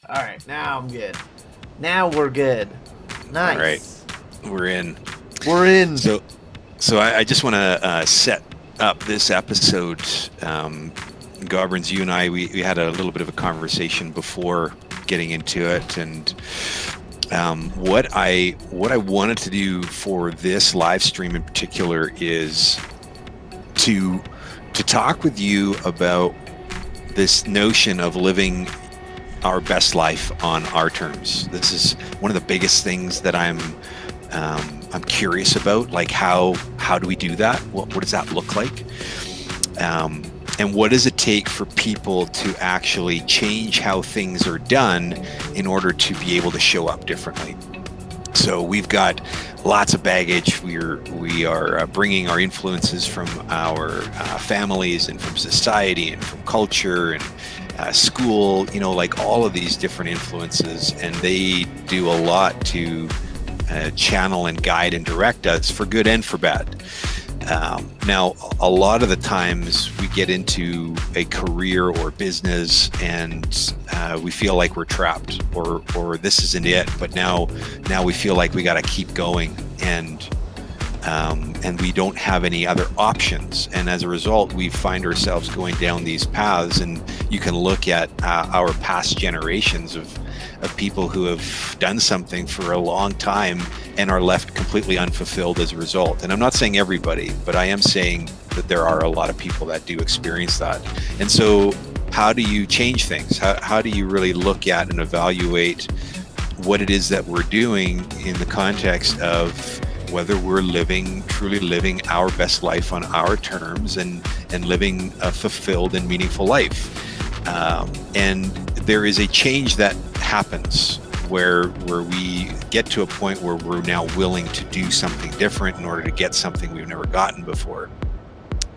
All right, now I'm good. Now we're good. Nice. All right, we're in. We're in. So I just want to set up this episode. Gobrinz, you and I, we had a little bit of a conversation before getting into it, and what I wanted to do for this live stream in particular is to talk with you about this notion of living our best life on our terms. This is one of the biggest things that I'm curious about. Like how do we do that? What does that look like? And what does it take for people to actually change how things are done in order to be able to show up differently? So we've got lots of baggage. We are bringing our influences from our families and from society and from culture and school, like all of these different influences, and they do a lot to channel and guide and direct us for good and for bad. Now, a lot of the times we get into a career or business and we feel like we're trapped or this isn't it, but now we feel like we got to keep going and we don't have any other options. And as a result, we find ourselves going down these paths, and you can look at our past generations of people who have done something for a long time and are left completely unfulfilled as a result. And I'm not saying everybody, but I am saying that there are a lot of people that do experience that. And so how do you change things? How do you really look at and evaluate what it is that we're doing in the context of whether we're truly living our best life on our terms and living a fulfilled and meaningful life? And there is a change that happens where we get to a point where we're now willing to do something different in order to get something we've never gotten before.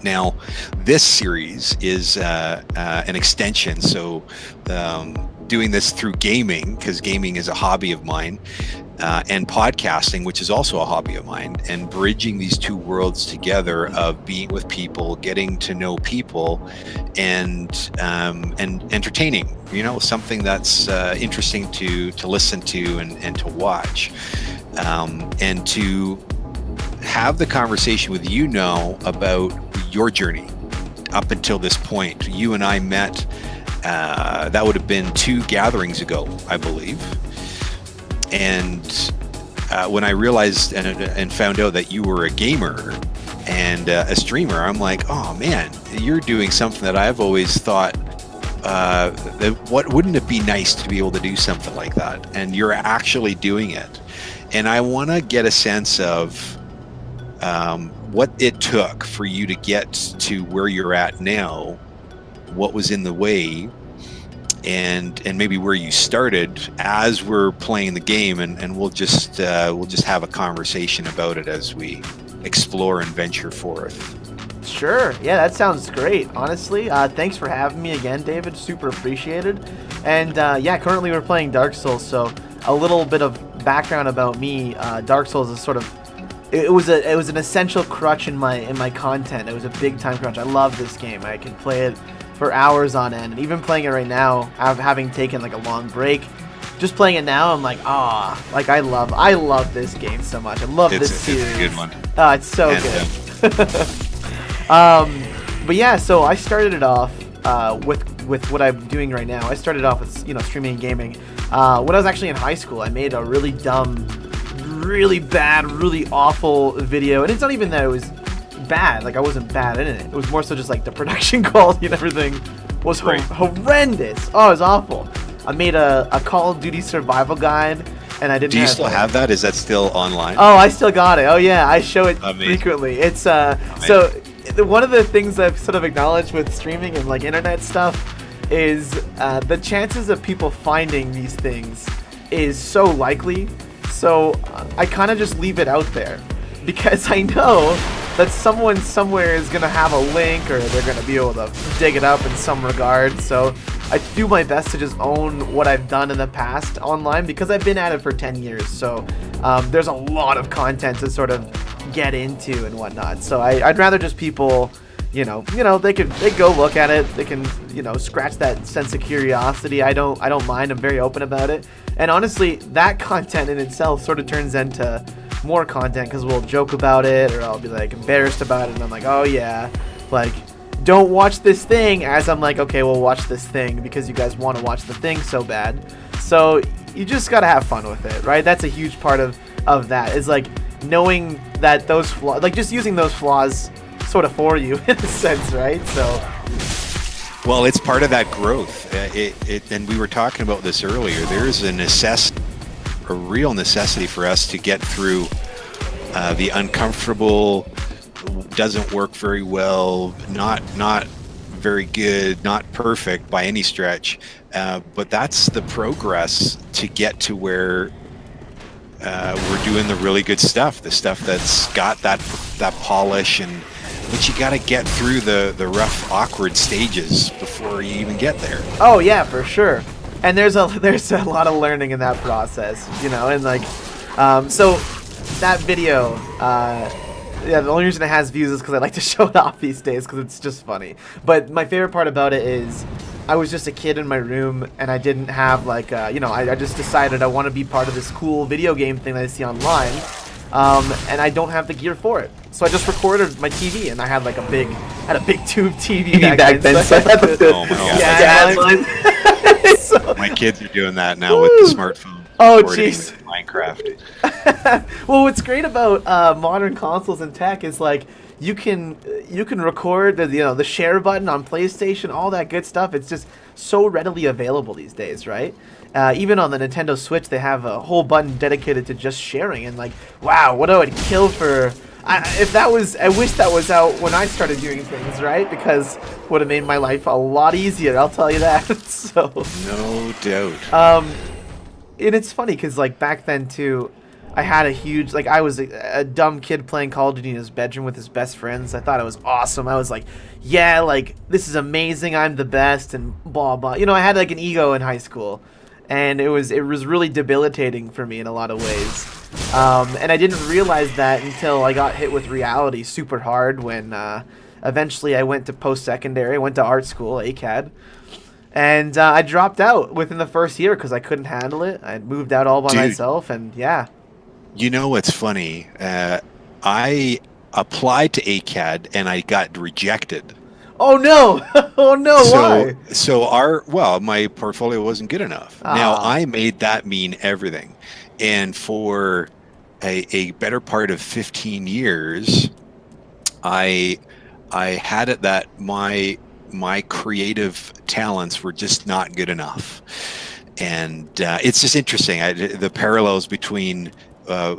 Now, this series is an extension. So doing this through gaming, because gaming is a hobby of mine, and podcasting, which is also a hobby of mine, and bridging these two worlds together of being with people, getting to know people, and entertaining, something that's interesting to listen to and to watch, and to have the conversation with you now about your journey up until this point. You and I met, that would have been 2 gatherings ago, I believe. And when I realized and found out that you were a gamer and a streamer, I'm like, oh man, you're doing something that I've always thought, wouldn't it be nice to be able to do something like that? And you're actually doing it. And I want to get a sense of what it took for you to get to where you're at now, what was in the way, and maybe where you started as we're playing the game, and we'll just have a conversation about it as we explore and venture forth. Sure. Yeah, that sounds great. Honestly, thanks for having me again, David. Super appreciated. And currently we're playing Dark Souls. So a little bit of background about me. Dark Souls is sort of it was an essential crutch in my content. It was a big time crunch. I love this game. I can play it for hours on end, and even playing it right now, having taken like a long break, just playing it now, I'm like, I love this game so much. I love this series. It's a good one. It's so good. But yeah, so I started it off with what I'm doing right now. I started off with streaming and gaming. When I was actually in high school, I made a really dumb, really bad, really awful video, and it's not even that it was bad, like I wasn't bad in it. It was more so just like the production quality and everything was horrendous. Oh, it was awful. I made a Call of Duty survival guide, and I didn't. Do you still have that? Is that still online? Oh, I still got it. Oh yeah, I show it frequently. It's so one of the things I've sort of acknowledged with streaming and like internet stuff is the chances of people finding these things is so likely. So I kind of just leave it out there because I know that someone somewhere is going to have a link, or they're going to be able to dig it up in some regard. So I do my best to just own what I've done in the past online, because I've been at it for 10 years. So there's a lot of content to sort of get into and whatnot. So I'd rather just people they go look at it. They can, scratch that sense of curiosity. I don't mind. I'm very open about it. And honestly, that content in itself sort of turns into more content because we'll joke about it, or I'll be like embarrassed about it, and I'm like, oh yeah, like, don't watch this thing, as I'm like, okay, we'll watch this thing because you guys want to watch the thing so bad. So you just gotta have fun with it, right? That's a huge part of that, is like knowing that those flaws, like just using those flaws sort of for you in a sense, right? So, well, it's part of that growth. And we were talking about this earlier. There is a real necessity for us to get through the uncomfortable, doesn't work very well, not very good, not perfect by any stretch, but that's the progress to get to where we're doing the really good stuff, the stuff that's got that polish, but you got to get through the rough, awkward stages before you even get there. Oh yeah, for sure. And there's a lot of learning in that process, and like, so that video, yeah, the only reason it has views is because I like to show it off these days because it's just funny. But my favorite part about it is I was just a kid in my room, and I didn't have like, I just decided I want to be part of this cool video game thing that I see online, and I don't have the gear for it. So I just recorded my TV, and I had like a big tube TV back then. So I had the, oh my god! So, my kids are doing that now with the smartphone. Oh jeez. Minecraft. Well, what's great about modern consoles and tech is like you can record the share button on PlayStation, all that good stuff. It's just so readily available these days, right? Even on the Nintendo Switch, they have a whole button dedicated to just sharing. And like, wow, what I would kill for. I wish that was out when I started doing things, right? Because it would have made my life a lot easier. I'll tell you that. So no doubt. And it's funny because like back then too, I had a huge, like, I was a dumb kid playing Call of Duty in his bedroom with his best friends. I thought it was awesome. I was like, yeah, like, this is amazing. I'm the best and blah blah. I had like an ego in high school, and it was really debilitating for me in a lot of ways. And I didn't realize that until I got hit with reality super hard when eventually I went to post-secondary. I went to art school, ACAD. And I dropped out within the first year because I couldn't handle it. I moved out all by myself, and yeah. You know what's funny? I applied to ACAD and I got rejected. Oh no! Oh no! Why? So my portfolio wasn't good enough. Now I made that mean everything, and for a better part of 15 years, I had it that my creative talents were just not good enough. And it's just interesting, the parallels between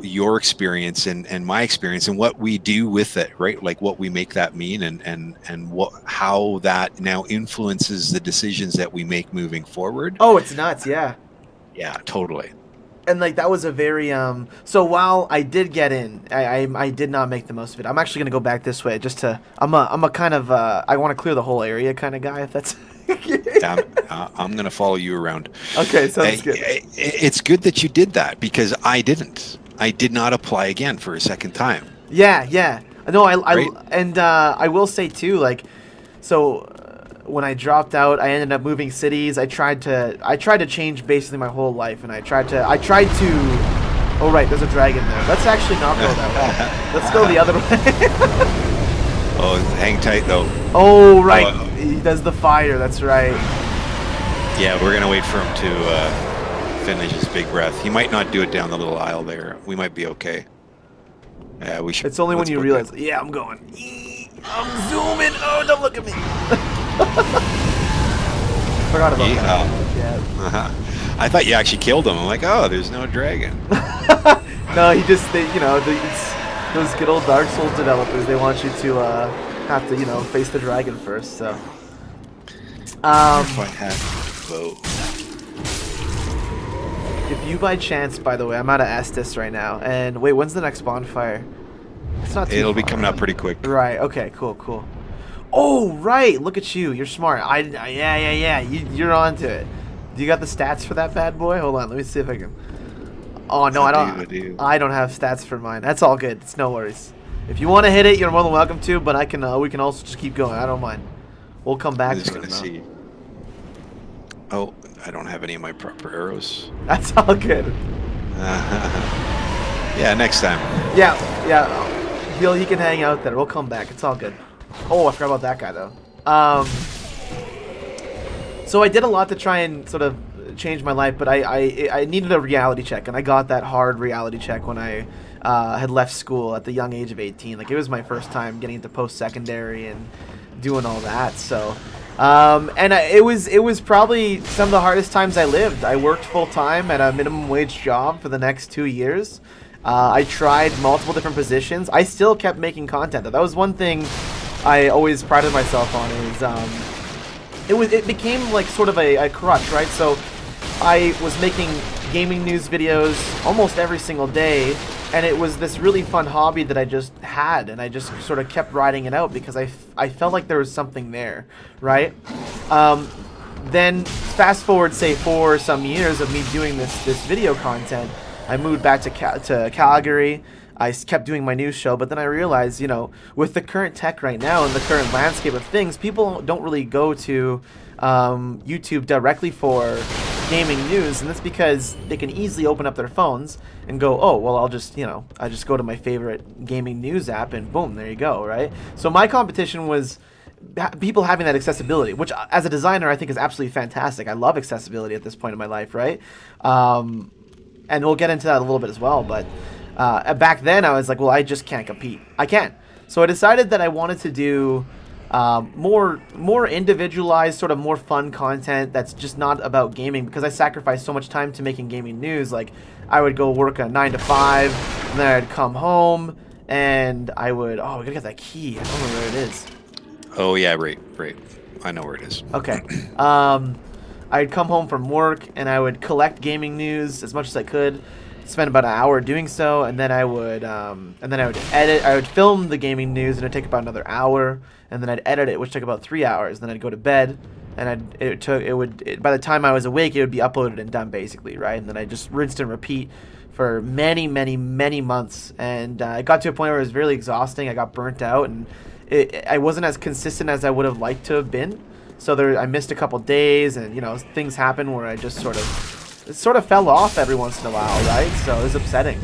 your experience and my experience and what we do with it, right? Like what we make that mean, and how that now influences the decisions that we make moving forward. Oh, it's nuts. Yeah totally. And like that was a very so while I did get in, I did not make the most of it. I'm actually gonna go back this way just to I'm a kind of I want to clear the whole area kind of guy, if that's I'm gonna follow you around. Okay, sounds good. It's good that you did that because I did not apply again for a second time. Yeah no, Right? I will say too, like, so when I dropped out, I ended up moving cities. I tried to change basically my whole life, and I tried to. Oh right, there's a dragon there. Let's actually not go that way. Let's go the other way. Oh, hang tight though. Oh right, he does the fire. That's right. Yeah, we're gonna wait for him to finish his big breath. He might not do it down the little aisle there. We might be okay. Yeah, we should. It's only when you realize. Yeah, I'm going. I'm zooming. Oh, don't look at me. Forgot about that. Yeah. I thought you actually killed him. I'm like, oh, there's no dragon. No, he just, those good old Dark Souls developers, they want you to have to, face the dragon first. So. If I had a bow. If you by chance, by the way, I'm out of Estus right now, and wait, when's the next bonfire? It's not too It'll be far, coming up pretty quick. Right. Okay. Cool. Oh, right. Look at you. You're smart. Yeah. You're onto it. Do you got the stats for that bad boy? Hold on. Let me see if I can. Oh no, I don't. I don't have stats for mine. That's all good. It's no worries. If you want to hit it, you're more than welcome to. But I can. We can also just keep going. I don't mind. We'll come back I'm just to gonna it. see. Oh, I don't have any of my proper arrows. That's all good. Yeah, next time. Yeah. He can hang out there. We'll come back. It's all good. Oh, I forgot about that guy though. So I did a lot to try and sort of change my life, but I needed a reality check, and I got that hard reality check when I had left school at the young age of 18. Like, it was my first time getting into post-secondary and doing all that. So, it was probably some of the hardest times I lived. I worked full time at a minimum wage job for the next 2 years. I tried multiple different positions. I still kept making content. That was one thing I always prided myself on. It became like sort of a crutch, right? So I was making gaming news videos almost every single day, and it was this really fun hobby that I just had, and I just sort of kept riding it out because I felt like there was something there, right? Then fast forward, say, 4 some years of me doing this video content, I moved back to Calgary. I kept doing my news show, but then I realized, with the current tech right now and the current landscape of things, people don't really go to YouTube directly for gaming news, and that's because they can easily open up their phones and go, oh, well, I just go to my favorite gaming news app, and boom, there you go, right? So my competition was people having that accessibility, which as a designer I think is absolutely fantastic. I love accessibility at this point in my life, right? And we'll get into that a little bit as well, but back then I was like, well, I just can't compete. I can't. So I decided that I wanted to do more individualized, sort of more fun content that's just not about gaming, because I sacrificed so much time to making gaming news. Like, I would go work a 9 to 5, and then I'd come home, and I would, we gotta get that key. I don't know where it is. Oh yeah, right. I know where it is. Okay. I'd come home from work, and I would collect gaming news as much as I could. Spend about an hour doing so, and then I would edit. I would film the gaming news, and it'd take about another hour, and then I'd edit it, which took about 3 hours. Then I'd go to bed, and by the time I was awake, it would be uploaded and done, basically, right? And then I just rinsed and repeat for many months, and it got to a point where it was really exhausting. I got burnt out, and I wasn't as consistent as I would have liked to have been. So I missed a couple days, and things happen where I just sort of fell off every once in a while, right? So it was upsetting.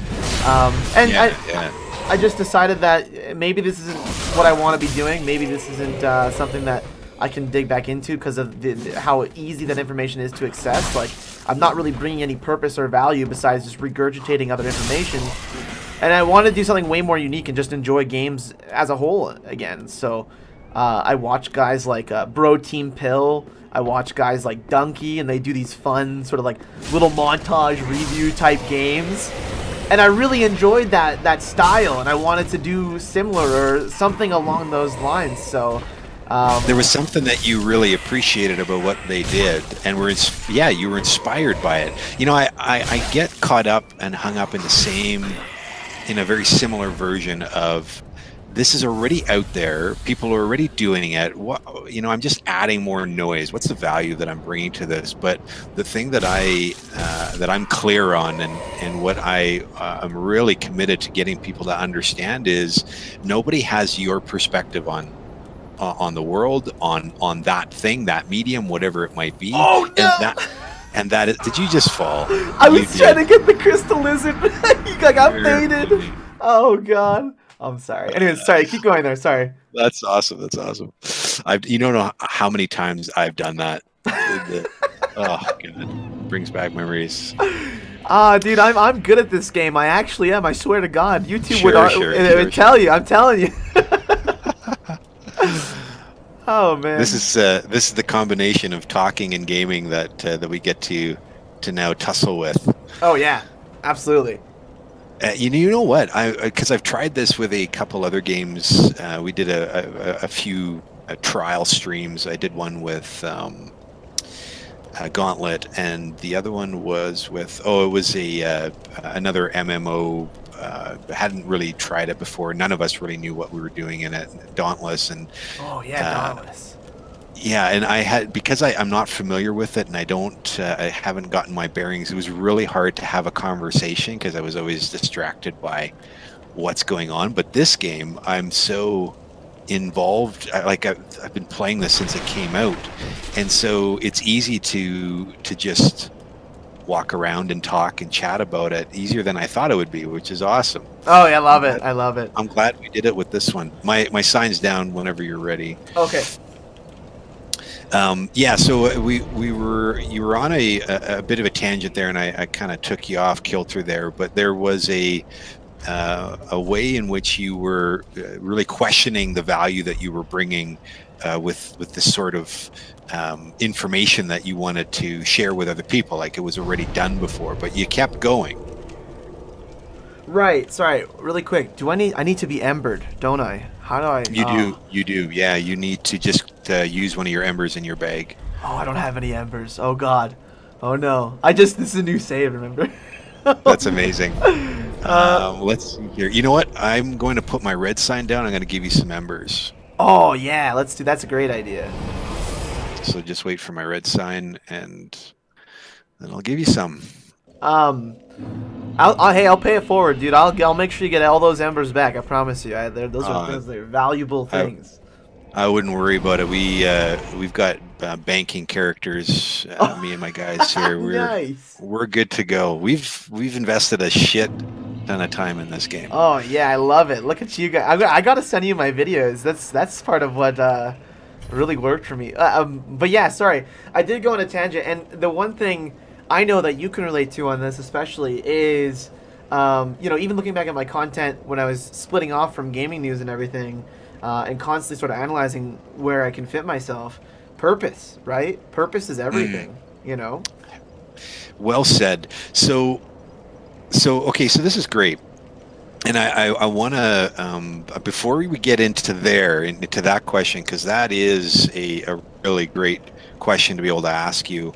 I just decided that maybe this isn't what I want to be doing. Maybe this isn't something that I can dig back into because of how easy that information is to access. Like, I'm not really bringing any purpose or value besides just regurgitating other information. And I want to do something way more unique and just enjoy games as a whole again. So I watch guys like Bro Team Pill. I watch guys like Dunkey, and they do these fun sort of like little montage review type games. And I really enjoyed that style, and I wanted to do similar or something along those lines. So there was something that you really appreciated about what they did, and you were inspired by it. I get caught up and hung up in a very similar version of, this is already out there. People are already doing it. I'm just adding more noise. What's the value that I'm bringing to this? But the thing that I'm clear on, and what I am really committed to getting people to understand is, nobody has your perspective on the world, on that thing, that medium, whatever it might be. Oh no! And that is, did you just fall? I was trying to get the crystal lizard. You got faded. Oh god. I'm sorry. Anyways, sorry. Keep going there. Sorry. That's awesome. You don't know how many times I've done that. Oh god, brings back memories. Dude, I'm good at this game. I actually am. I swear to God, YouTube would tell you. I'm telling you. Oh man. This is the combination of talking and gaming that we get to now tussle with. Oh yeah, absolutely. You know what? Because I've tried this with a couple other games. We did a few trial streams. I did one with Gauntlet, and the other one was with it was another MMO. Hadn't really tried it before. None of us really knew what we were doing in it. Dauntless and Dauntless. Yeah, and because I'm not familiar with it, and I haven't gotten my bearings. It was really hard to have a conversation because I was always distracted by what's going on. But this game, I'm so involved. I've been playing this since it came out, and so it's easy to just walk around and talk and chat about it, easier than I thought it would be, which is awesome. Oh yeah, I love it. I'm glad we did it with this one. My sign's down whenever you're ready. Okay. Yeah, so you were on a bit of a tangent there, and I kind of took you off kilter there, but there was a way in which you were really questioning the value that you were bringing with this sort of information that you wanted to share with other people, like it was already done before, but you kept going. Right. Sorry. Really quick. I need to be embered, don't I? How do I? You do. Yeah, you need to just use one of your embers in your bag. Oh, I don't have any embers. Oh God. Oh no. This is a new save. Remember? That's amazing. Let's see here. You know what? I'm going to put my red sign down. I'm going to give you some embers. Oh yeah, let's do. That's a great idea. So just wait for my red sign, and then I'll give you some. I'll pay it forward, dude. I'll make sure you get all those embers back. I promise you. Those are valuable things. I wouldn't worry about it. We've got banking characters. Me and my guys here. We're good to go. We've invested a shit ton of time in this game. Oh yeah, I love it. Look at you guys. I gotta send you my videos. That's part of what really worked for me. But yeah, sorry, I did go on a tangent. And the one thing I know that you can relate to on this especially is, even looking back at my content when I was splitting off from gaming news and everything, and constantly sort of analyzing where I can fit myself. Purpose, right? Purpose is everything, Well said. So okay, so this is great. And I want to, before we get into that question, because that is a really great question to be able to ask you.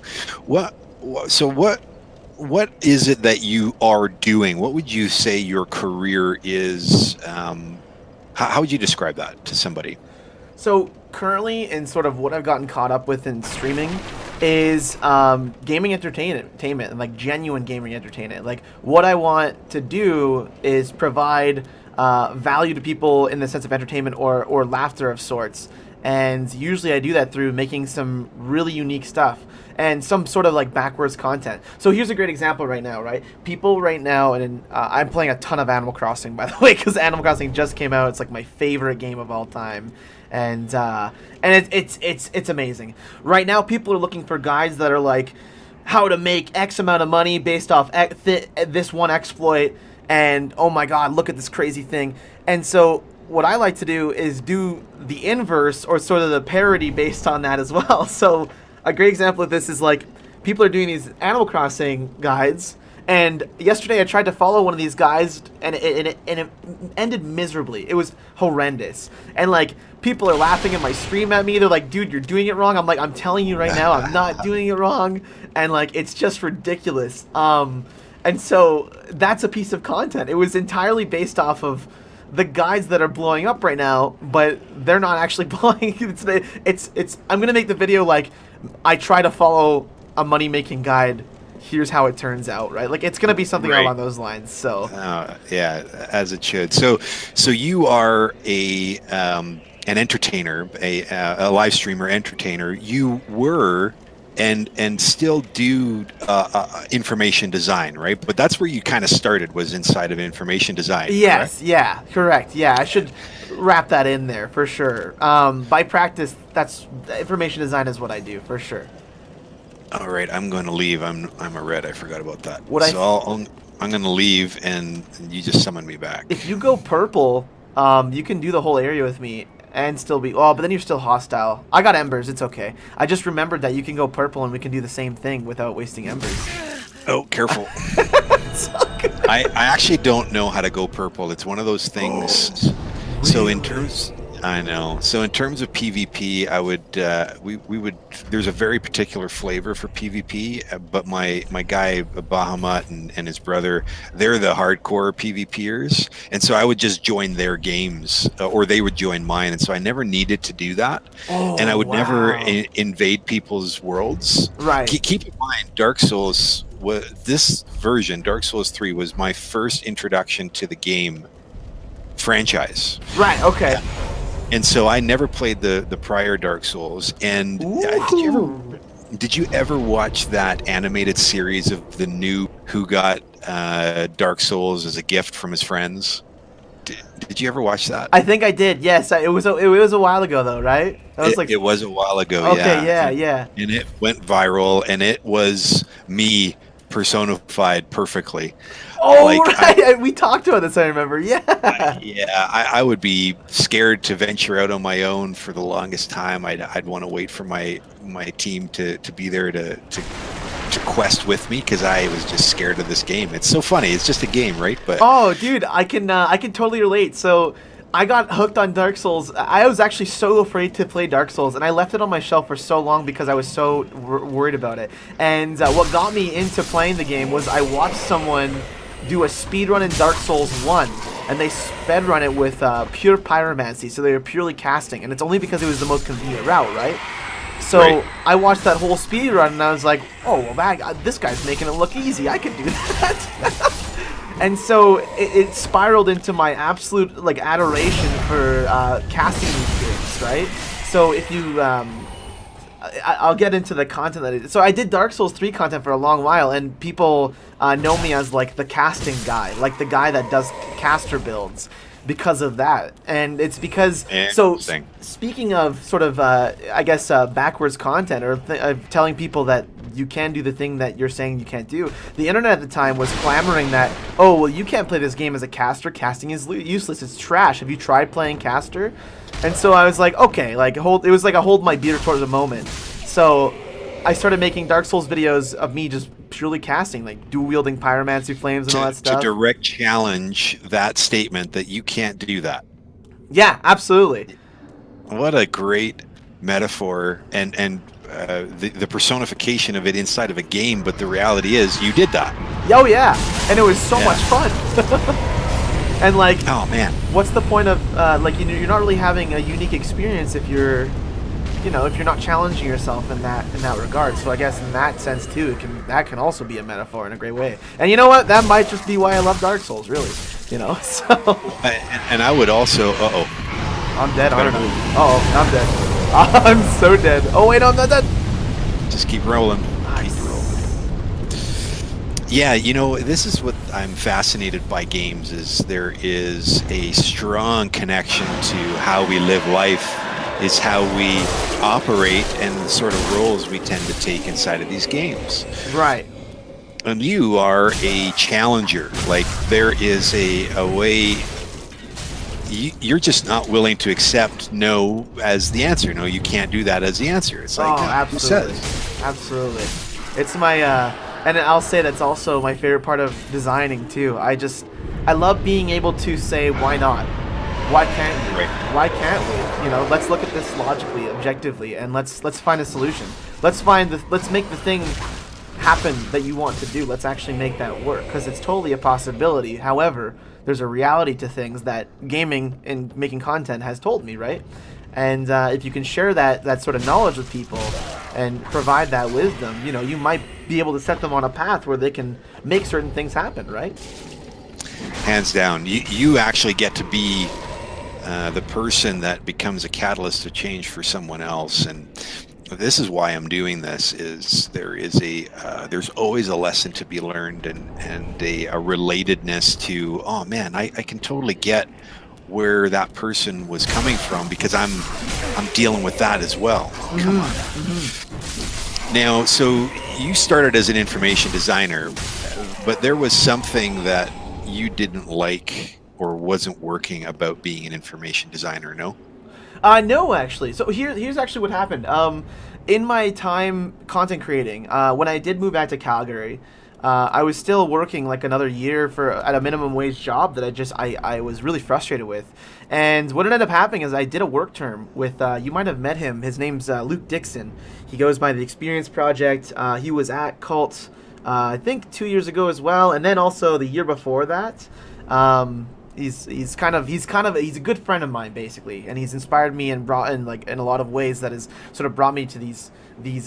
What is it that you are doing? What would you say your career is? How would you describe that to somebody? So currently, in sort of what I've gotten caught up with in streaming is gaming entertainment and like genuine gaming entertainment. Like what I want to do is provide value to people in the sense of entertainment or laughter of sorts. And usually I do that through making some really unique stuff and some sort of like backwards content. So here's a great example right now, right? People right now, and I'm playing a ton of Animal Crossing, by the way, because Animal Crossing just came out. It's like my favorite game of all time. And it's amazing. Right now, people are looking for guides that are like how to make X amount of money based off this one exploit. And oh my God, look at this crazy thing. And so what I like to do is do the inverse or sort of the parody based on that as well. So a great example of this is like people are doing these Animal Crossing guides. And yesterday I tried to follow one of these guys and it ended miserably. It was horrendous. And like people are laughing at my stream at me. They're like, dude, you're doing it wrong. I'm like, I'm telling you right now, I'm not doing it wrong. And like, it's just ridiculous. And so that's a piece of content. It was entirely based off of the guides that are blowing up right now, but they're not actually blowing. I'm gonna make the video like I try to follow a money-making guide. Here's how it turns out, right? Like it's gonna be something along those lines. So yeah, as it should. So you are an entertainer, a live streamer entertainer. You were and still do information design, right? But that's where you kind of started, was inside of information design. Yes, correct? Yeah, correct. Yeah, I should wrap that in there for sure. By practice, that's information design is what I do for sure. All right, I'm going to leave. I'm a red. I forgot about that. I'm going to leave, and you just summon me back. If you go purple, you can do the whole area with me. And still be... Oh, but then you're still hostile. I got embers. It's okay. I just remembered that you can go purple and we can do the same thing without wasting embers. Oh, careful. So good. I actually don't know how to go purple. It's one of those things. Oh, so really? in terms... I know. So in terms of PvP, I would... we would... There's a very particular flavor for PvP, but my guy, Bahamut, and his brother, they're the hardcore PvPers. And so I would just join their games, or they would join mine. And so I never needed to do that. And I would never invade people's worlds. Right. Keep in mind, Dark Souls... This version, Dark Souls 3, was my first introduction to the game franchise. Right. Okay. And so I never played the prior Dark Souls. And did you ever watch that animated series of the noob who got Dark Souls as a gift from his friends? Did you ever watch that? I think I did. Yes, it was a while ago though, right? That was It was a while ago. Okay, yeah, yeah. And it went viral, and it was me personified perfectly. Oh, like, right. We talked about this, I remember. Yeah. I would be scared to venture out on my own for the longest time. I'd want to wait for my team to be there to quest with me, because I was just scared of this game. It's so funny. It's just a game, right? But oh, dude, I can totally relate. So I got hooked on Dark Souls. I was actually so afraid to play Dark Souls, and I left it on my shelf for so long because I was so worried about it. And what got me into playing the game was I watched someone do a speedrun in Dark Souls 1, and they sped-run it with pure pyromancy, so they were purely casting, and it's only because it was the most convenient route, right? So right. I watched that whole speed run, and I was like, oh, well, this guy's making it look easy. I can do that. And so it spiraled into my absolute adoration for casting these games, right? So if you, I'll get into the content that so I did Dark Souls 3 content for a long while, and people know me as the casting guy, the guy that does caster builds, because of that. And it's because speaking of sort of I guess backwards content, or telling people that you can do the thing that you're saying you can't do, the internet at the time was clamoring that, oh, well, you can't play this game as a caster. Casting is useless. It's trash. Have you tried playing caster? And so I was like, okay, it was like a hold my beer towards a moment. So I started making Dark Souls videos of me just purely casting, dual wielding pyromancy flames and all that stuff. To direct challenge that statement that you can't do that. Yeah, absolutely. What a great metaphor, and the personification of it inside of a game. But the reality is, you did that. Oh yeah, and it was so much fun. And oh man, what's the point of you're not really having a unique experience if you're not challenging yourself in that regard. So I guess in that sense too, that can also be a metaphor in a great way. And you know what? That might just be why I love Dark Souls, really. So. And I would also. I'm dead, aren't I? I'm dead. I'm so dead. Oh wait, I'm not dead. Just keep rolling. Nice. Yeah, this is what I'm fascinated by games, is there is a strong connection to how we live life, is how we operate, and the sort of roles we tend to take inside of these games. Right. And you are a challenger. There is a way, you're just not willing to accept no as the answer. No, you can't do that as the answer. It's absolutely. Absolutely. It's my, and I'll say that's also my favorite part of designing too. I love being able to say, why not? Why can't we? Right. Why can't we? Let's look at this logically, objectively, and let's find a solution. Let's make the thing happen that you want to do. Let's actually make that work, because it's totally a possibility. However, there's a reality to things that gaming and making content has told me, right? And if you can share that sort of knowledge with people and provide that wisdom, you might be able to set them on a path where they can make certain things happen, right? Hands down. You actually get to be the person that becomes a catalyst of change for someone else. And this is why I'm doing this, is there's always a lesson to be learned, and a relatedness to, oh man, I can totally get where that person was coming from, because I'm dealing with that as well. Come on. Mm-hmm. Now, so you started as an information designer, but there was something that you didn't like or wasn't working about being an information designer, no? No, actually. So here's actually what happened. In my time content creating, when I did move back to Calgary, I was still working another year at a minimum wage job that I was really frustrated with. And what ended up happening is I did a work term with, you might have met him, his name's Luke Dixon. He goes by the Experience Project. He was at Cult, I think 2 years ago as well, and then also the year before that. He's a good friend of mine basically, and he's inspired me and brought in like in a lot of ways that has sort of brought me to these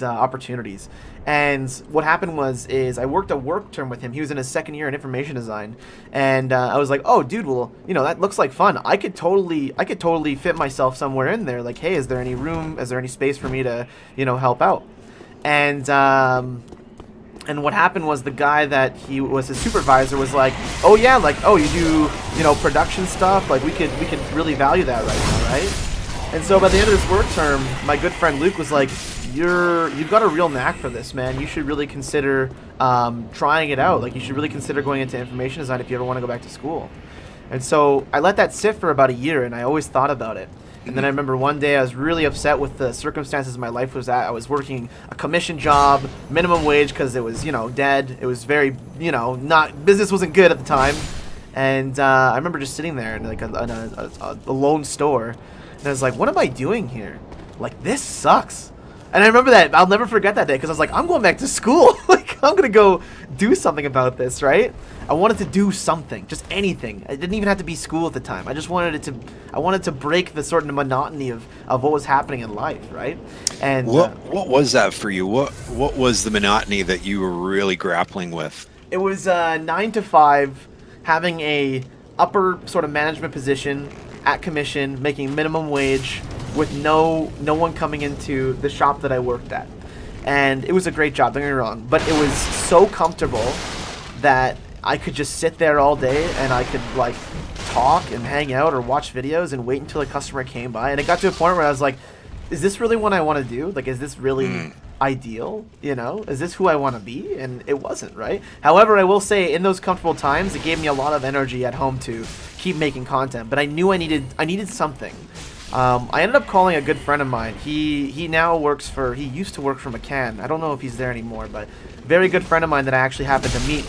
opportunities. And what happened is I worked a work term with him. He was in his second year in information design, and I was like, oh dude, well, you know, that looks like fun. I could totally fit myself somewhere in there. Like, hey, is there any room? Is there any space for me to, you know, help out? And what happened was the guy that he was his supervisor was like, oh yeah, like, oh, you do, you know, production stuff, like we could really value that right now, right? And so by the end of this work term, my good friend Luke was like, you've got a real knack for this, man. You should really consider trying it out. Like, you should really consider going into information design if you ever want to go back to school. And so I let that sit for about a year, and I always thought about it. And then I remember one day I was really upset with the circumstances my life was at. I was working a commission job, minimum wage, because it was, you know, dead. It was very, you know, not, business wasn't good at the time. And I remember just sitting there in like a lone store, and I was like, what am I doing here? Like, this sucks. And I remember that, I'll never forget that day, because I was like, I'm going back to school. Like, I'm going to go do something about this, right? I wanted to do something, just anything. It didn't even have to be school at the time. I just wanted I wanted to break the sort of monotony of what was happening in life, right? And what was that for you? What was the monotony that you were really grappling with? It was 9 to 5, having a upper sort of management position at commission, making minimum wage, with no one coming into the shop that I worked at. And it was a great job, don't get me wrong, but it was so comfortable that I could just sit there all day and I could like talk and hang out or watch videos and wait until a customer came by. And it got to a point where I was like, is this really what I want to do? Like, is this really ideal? You know, is this who I want to be? And it wasn't, right? However, I will say in those comfortable times, it gave me a lot of energy at home to keep making content, but I knew I needed something. I ended up calling a good friend of mine. He now he used to work for McCann. I don't know if he's there anymore, but very good friend of mine that I actually happened to meet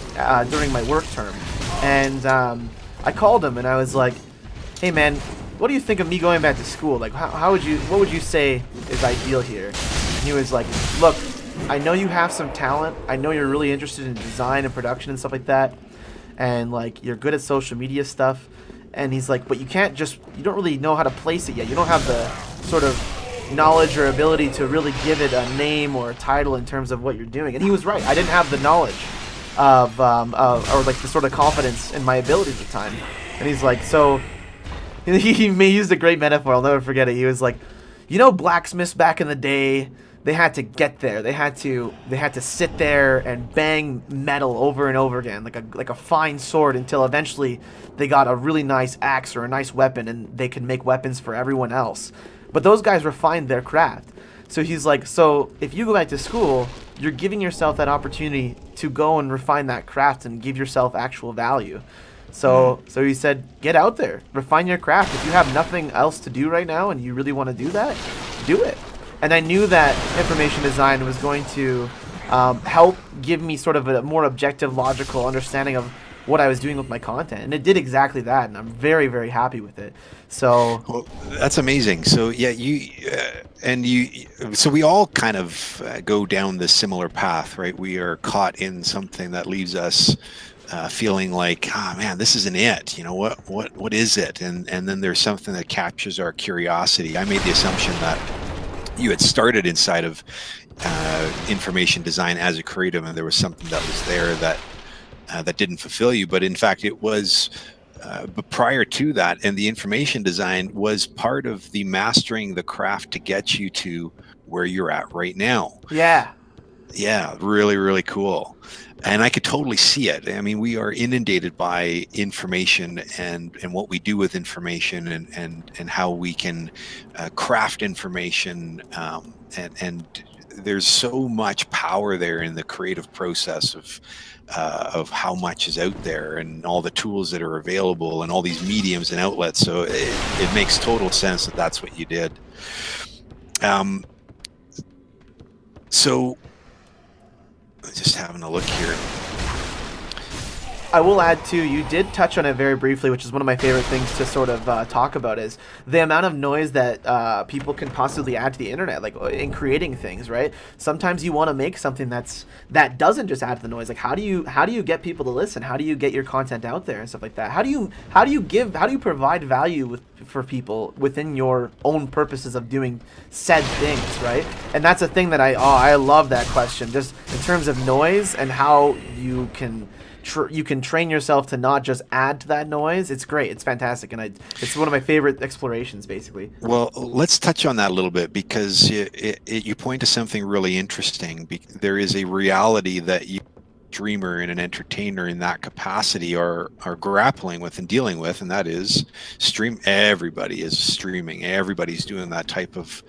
during my work term. And I called him and I was like, hey man, what do you think of me going back to school? Like, what would you say is ideal here? And he was like, look, I know you have some talent. I know you're really interested in design and production and stuff like that. And like, you're good at social media stuff. And he's like, but you don't really know how to place it yet. You don't have the sort of knowledge or ability to really give it a name or a title in terms of what you're doing. And he was right. I didn't have the knowledge of or like the sort of confidence in my abilities at the time. And he's like, so he used a great metaphor. I'll never forget it. He was like, you know, blacksmiths back in the day, they had to get there. They had to sit there and bang metal over and over again, like a fine sword, until eventually they got a really nice axe or a nice weapon, and they could make weapons for everyone else. But those guys refined their craft. So he's like, so if you go back to school, you're giving yourself that opportunity to go and refine that craft and give yourself actual value. So he said, get out there, refine your craft. If you have nothing else to do right now and you really want to do that, do it. And I knew that information design was going to help give me sort of a more objective, logical understanding of what I was doing with my content. And it did exactly that, and I'm very, very happy with it. So, well, that's amazing. So yeah, so we all kind of go down this similar path, right? We are caught in something that leaves us feeling like, oh man, this isn't it. You know, what is it? And then there's something that captures our curiosity. I made the assumption that you had started inside of information design as a creative, and there was something that was there that didn't fulfill you. But in fact, it was. But prior to that, and the information design was part of the mastering the craft to get you to where you're at right now. Yeah. Yeah, really, really cool. And I could totally see it. I mean, we are inundated by information and what we do with information and how we can craft information. And there's so much power there in the creative process of how much is out there and all the tools that are available and all these mediums and outlets. So it makes total sense that that's what you did. So just having a look here. I will add too, you did touch on it very briefly, which is one of my favorite things to sort of talk about, is the amount of noise that people can possibly add to the internet, like in creating things, right? Sometimes you want to make something that doesn't just add to the noise. Like how do you get people to listen? How do you get your content out there and stuff like that? How do you provide value for people within your own purposes of doing said things, right? And that's a thing that I love that question, just in terms of noise and how you can train yourself to not just add to that noise. It's great. It's fantastic. And it's one of my favorite explorations, basically. Well, let's touch on that a little bit, because you point to something really interesting. There is a reality that you, dreamer and an entertainer in that capacity, are grappling with and dealing with, and that is stream. Everybody is streaming. Everybody's doing that type of,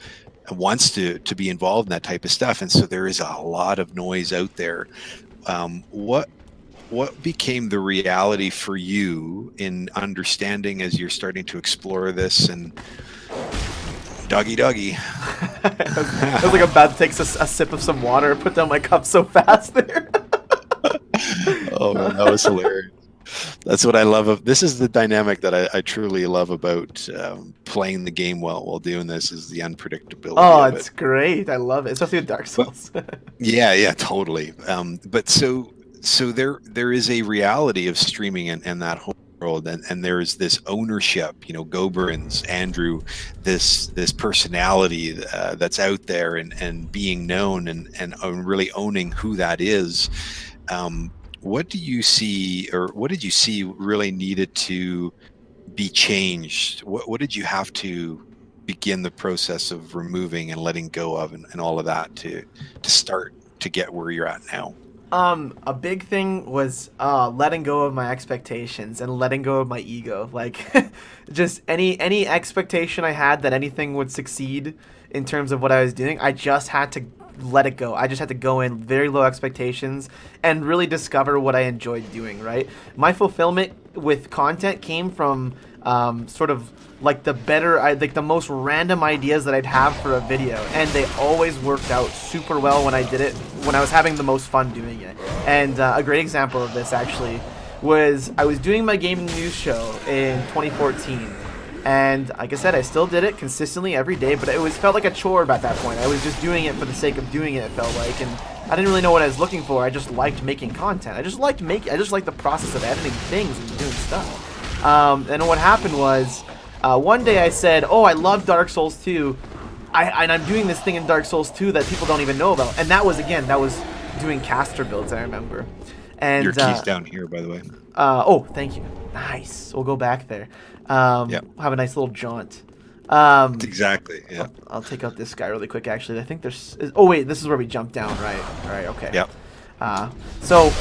wants to be involved in that type of stuff. And so there is a lot of noise out there. What became the reality for you in understanding as you're starting to explore this? And doggy. I was like about to take a sip of some water, put down my cup so fast there. Oh, man, that was hilarious. That's what I love. This is the dynamic that I truly love about playing the game while doing this, is the unpredictability. Oh, it's great. I love it, especially with Dark Souls. Yeah, totally. But so there is a reality of streaming and that whole world, and there's this ownership, Gobrinz, Andrew, this personality that's out there and being known and really owning who that is. What do you see, or what did you see really needed to be changed? What did you have to begin the process of removing and letting go of and all of that to start to get where you're at now? A big thing was letting go of my expectations and letting go of my ego. Like, just any expectation I had that anything would succeed in terms of what I was doing, I just had to let it go. I just had to go in very low expectations and really discover what I enjoyed doing, right? My fulfillment with content came from sort of like the most random ideas that I'd have for a video, and they always worked out super well when I did it, when I was having the most fun doing it. And a great example of this actually was I was doing my gaming news show in 2014, and like I said, I still did it consistently every day, but it felt like a chore at that point. I was just doing it for the sake of doing it, it felt like, and I didn't really know what I was looking for. I just liked making content. I just liked the process of editing things and doing stuff. And what happened was, one day I said, oh, I love Dark Souls 2, and I'm doing this thing in Dark Souls 2 that people don't even know about. And that was doing caster builds, I remember. And your key's down here, by the way. Oh, thank you. Nice. We'll go back there. Yep. Have a nice little jaunt. Exactly, yeah. I'll take out this guy really quick, actually. I think there's... Oh, wait, this is where we jump down, right? All right, okay. Yep. So...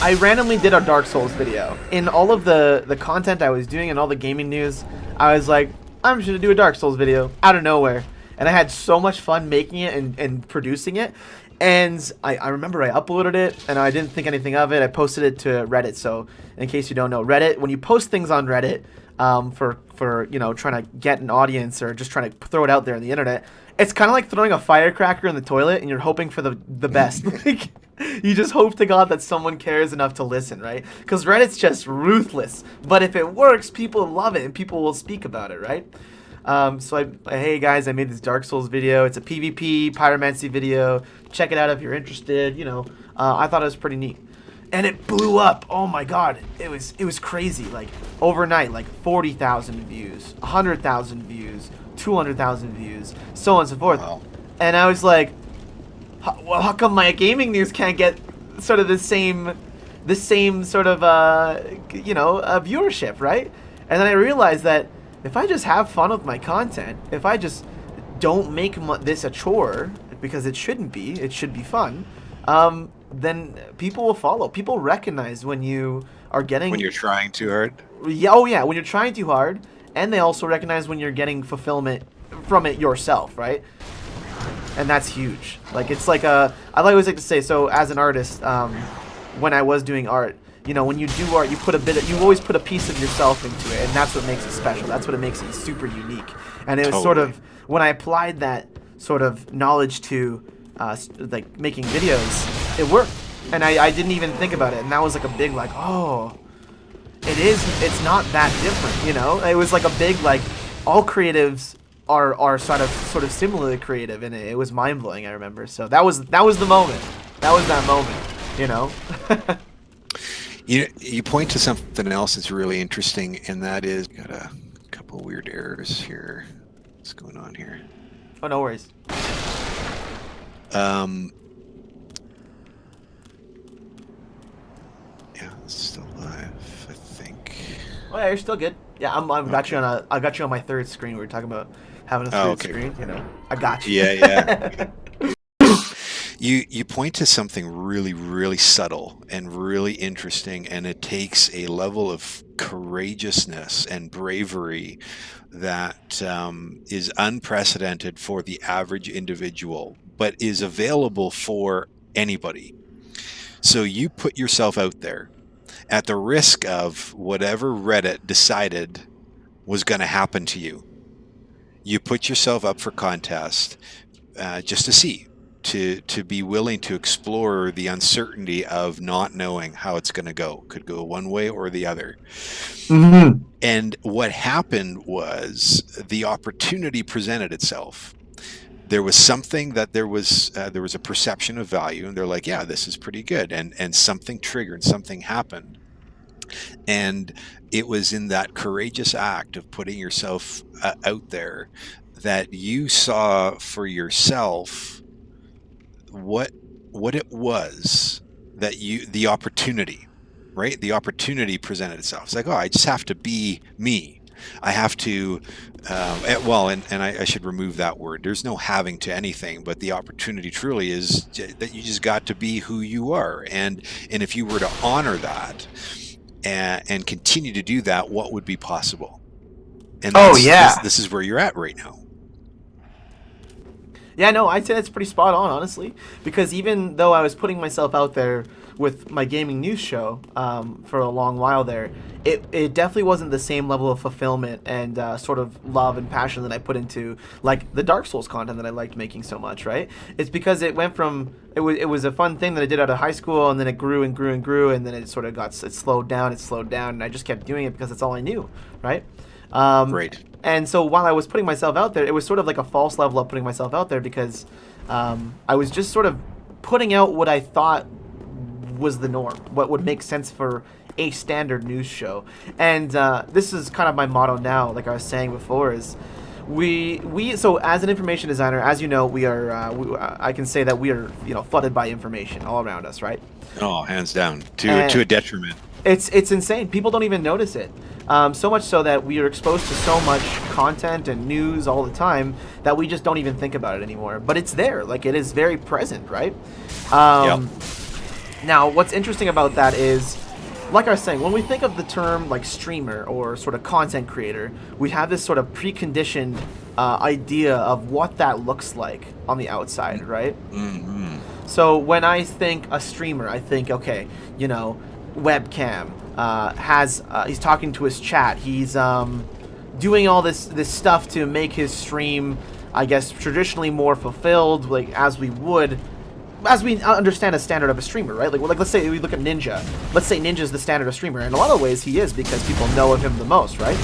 I randomly did a Dark Souls video. In all of the content I was doing and all the gaming news, I was like, I'm just going to do a Dark Souls video out of nowhere. And I had so much fun making it and producing it. And I remember I uploaded it, and I didn't think anything of it. I posted it to Reddit. So in case you don't know, Reddit, when you post things on Reddit for trying to get an audience or just trying to throw it out there on the internet, it's kind of like throwing a firecracker in the toilet and you're hoping for the best. Like, you just hope to God that someone cares enough to listen, right? Because Reddit's just ruthless. But if it works, people love it and people will speak about it, right? So hey guys, I made this Dark Souls video. It's a PvP pyromancy video. Check it out if you're interested. I thought it was pretty neat, and it blew up. Oh my God, it was crazy. Like overnight, like 40,000 views, 100,000 views, 200,000 views, so on and so forth. Wow. And I was like, how come my gaming news can't get sort of the same sort of viewership, right? And then I realized that if I just have fun with my content, if I just don't make this a chore, because it shouldn't be, it should be fun, then people will follow. People recognize when you are getting... When you're trying too hard? Yeah, oh yeah, when you're trying too hard, and they also recognize when you're getting fulfillment from it yourself, right? And that's huge. Like, it's like I always like to say, so as an artist, when I was doing art, when you do art, you always put a piece of yourself into it, and that's what makes it special. That's what makes it super unique. And it was sort of, when I applied that sort of knowledge to like making videos, it worked. And I didn't even think about it, and that was like a big like, oh, it's not that different, you know? It was like a big like, all creatives are sort of similarly creative, and it was mind blowing. I remember. So that was the moment. That was that moment, you know. You point to something else that's really interesting, and that is got a couple weird errors here. What's going on here? Oh, no worries. Yeah, it's still live, I think. Oh yeah, you're still good. Yeah, I got you on my third screen. We were talking about having a third screen. You know, I got you. Yeah. You point to something really, really subtle and really interesting, and it takes a level of courageousness and bravery that is unprecedented for the average individual, but is available for anybody. So you put yourself out there at the risk of whatever Reddit decided was going to happen to you. You put yourself up for contest just to see, to be willing to explore the uncertainty of not knowing how it's going to go. Could go one way or the other. Mm-hmm. And what happened was the opportunity presented itself. There was something that there was a perception of value, and they're like, yeah, this is pretty good. And something triggered, something happened. And it was in that courageous act of putting yourself out there that you saw for yourself what it was that the opportunity, right? The opportunity presented itself. It's like, oh, I just have to be me. I have to, and I should remove that word. There's no having to anything, but the opportunity truly is that you just got to be who you are. And if you were to honor that and continue to do that, what would be possible? And this is where you're at right now. Yeah, no, I'd say that's pretty spot on, honestly. Because even though I was putting myself out there with my gaming news show for a long while there, it definitely wasn't the same level of fulfillment and sort of love and passion that I put into like the Dark Souls content that I liked making so much, right? It's because it went from it was a fun thing that I did out of high school, and then it grew and grew and grew, and then it sort of it slowed down, and I just kept doing it because it's all I knew, right? Great. And so while I was putting myself out there, it was sort of like a false level of putting myself out there because I was just sort of putting out what I thought was the norm, what would make sense for a standard news show. And this is kind of my motto now, like I was saying before, is so as an information designer, as you know, we are I can say that we are, you know, flooded by information all around us, right? Oh, hands down, to a detriment. It's insane. People don't even notice it. So much so that we are exposed to so much content and news all the time that we just don't even think about it anymore. But it's there. Like, it is very present, right? Yep. Now, what's interesting about that is, like I was saying, when we think of the term like streamer or sort of content creator, we have this sort of preconditioned idea of what that looks like on the outside, right? Mm-hmm. So when I think a streamer, I think, okay, you know, webcam, he's talking to his chat, he's doing all this stuff to make his stream, I guess, traditionally more fulfilled, like as we understand a standard of a streamer, right? Like let's say we look at Ninja. Let's say Ninja's the standard of streamer. In a lot of ways, he is, because people know of him the most, right?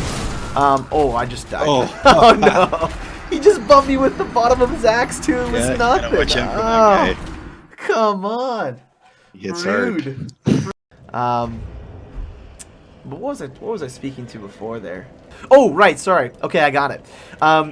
Oh, I just died. Oh no! He just bumped me with the bottom of his axe too. It was nothing. Watch out for that guy. Come on. He gets rude. But what was I speaking to before there? Oh, right, sorry. Okay, I got it.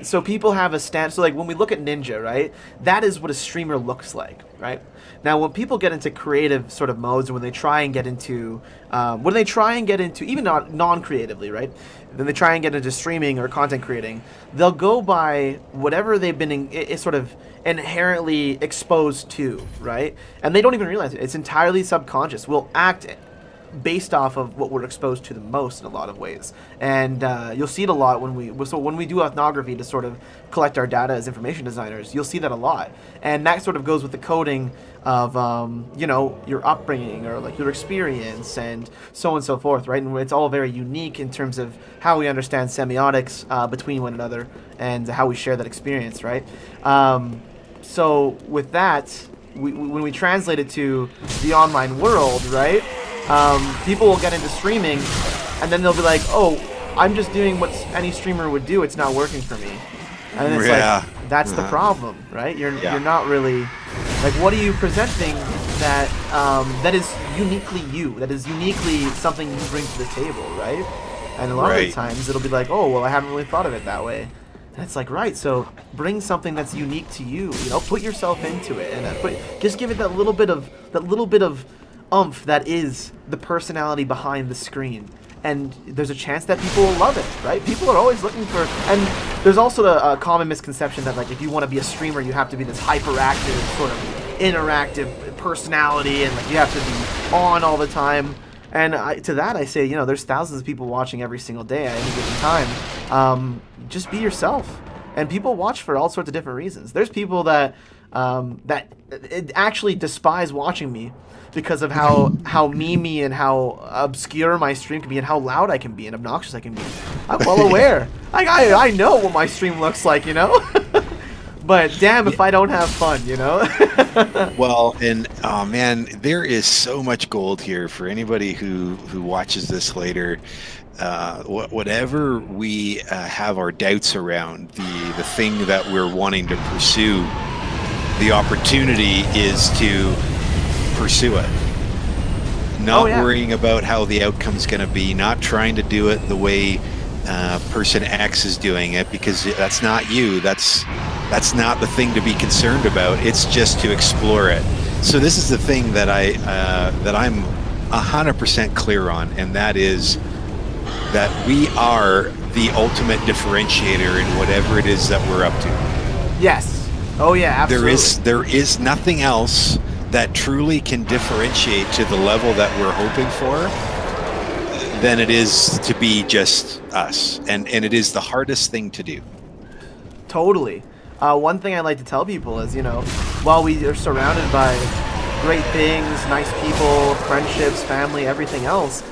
So people have a stand. So like when we look at Ninja, right? That is what a streamer looks like, right? Now when people get into creative sort of modes, and when they try and get into even non-creatively, right? Then they try and get into streaming or content creating. They'll go by whatever they've been sort of inherently exposed to, right? And they don't even realize it. It's entirely subconscious. We'll act based off of what we're exposed to the most in a lot of ways, and you'll see it a lot when we do ethnography to sort of collect our data as information designers. You'll see that a lot, and that sort of goes with the coding of you know, your upbringing or like your experience and so on and so forth, right? And it's all very unique in terms of how we understand semiotics between one another and how we share that experience, right? So with that, when we translate it to the online world, right? People will get into streaming, and then they'll be like, "Oh, I'm just doing what any streamer would do. It's not working for me." And it's like, that's the problem, right? You're not really like, what are you presenting that that is uniquely you, that is uniquely something you bring to the table, right? And a lot of the times it'll be like, oh, well, I haven't really thought of it that way. And it's like, right, so bring something that's unique to you, you know, put yourself into it, and just give it that little bit of oomph that is the personality behind the screen. And there's a chance that people will love it, right? People are always looking for, and there's also a common misconception that, like, if you want to be a streamer, you have to be this hyperactive, sort of interactive personality, and like you have to be on all the time. And to that I say, you know, there's thousands of people watching every single day at any given time. Just be yourself, and people watch for all sorts of different reasons. There's people that actually despise watching me because of how memey and how obscure my stream can be, and how loud I can be and obnoxious I can be. I'm well aware. I know what my stream looks like, you know. But damn if I don't have fun, you know. Well, and oh man, there is so much gold here for anybody who watches this later. Whatever we have our doubts around, the thing that we're wanting to pursue, the opportunity is to pursue it. Not worrying about how the outcome's going to be, not trying to do it the way person X is doing it, because that's not you. That's not the thing to be concerned about. It's just to explore it. So this is the thing that I'm 100% clear on, and that is that we are the ultimate differentiator in whatever it is that we're up to. Yes. Oh yeah, absolutely. There is nothing else that truly can differentiate to the level that we're hoping for than it is to be just us. And it is the hardest thing to do. Totally. One thing I like to tell people is, you know, while we are surrounded by great things, nice people, friendships, family, everything else,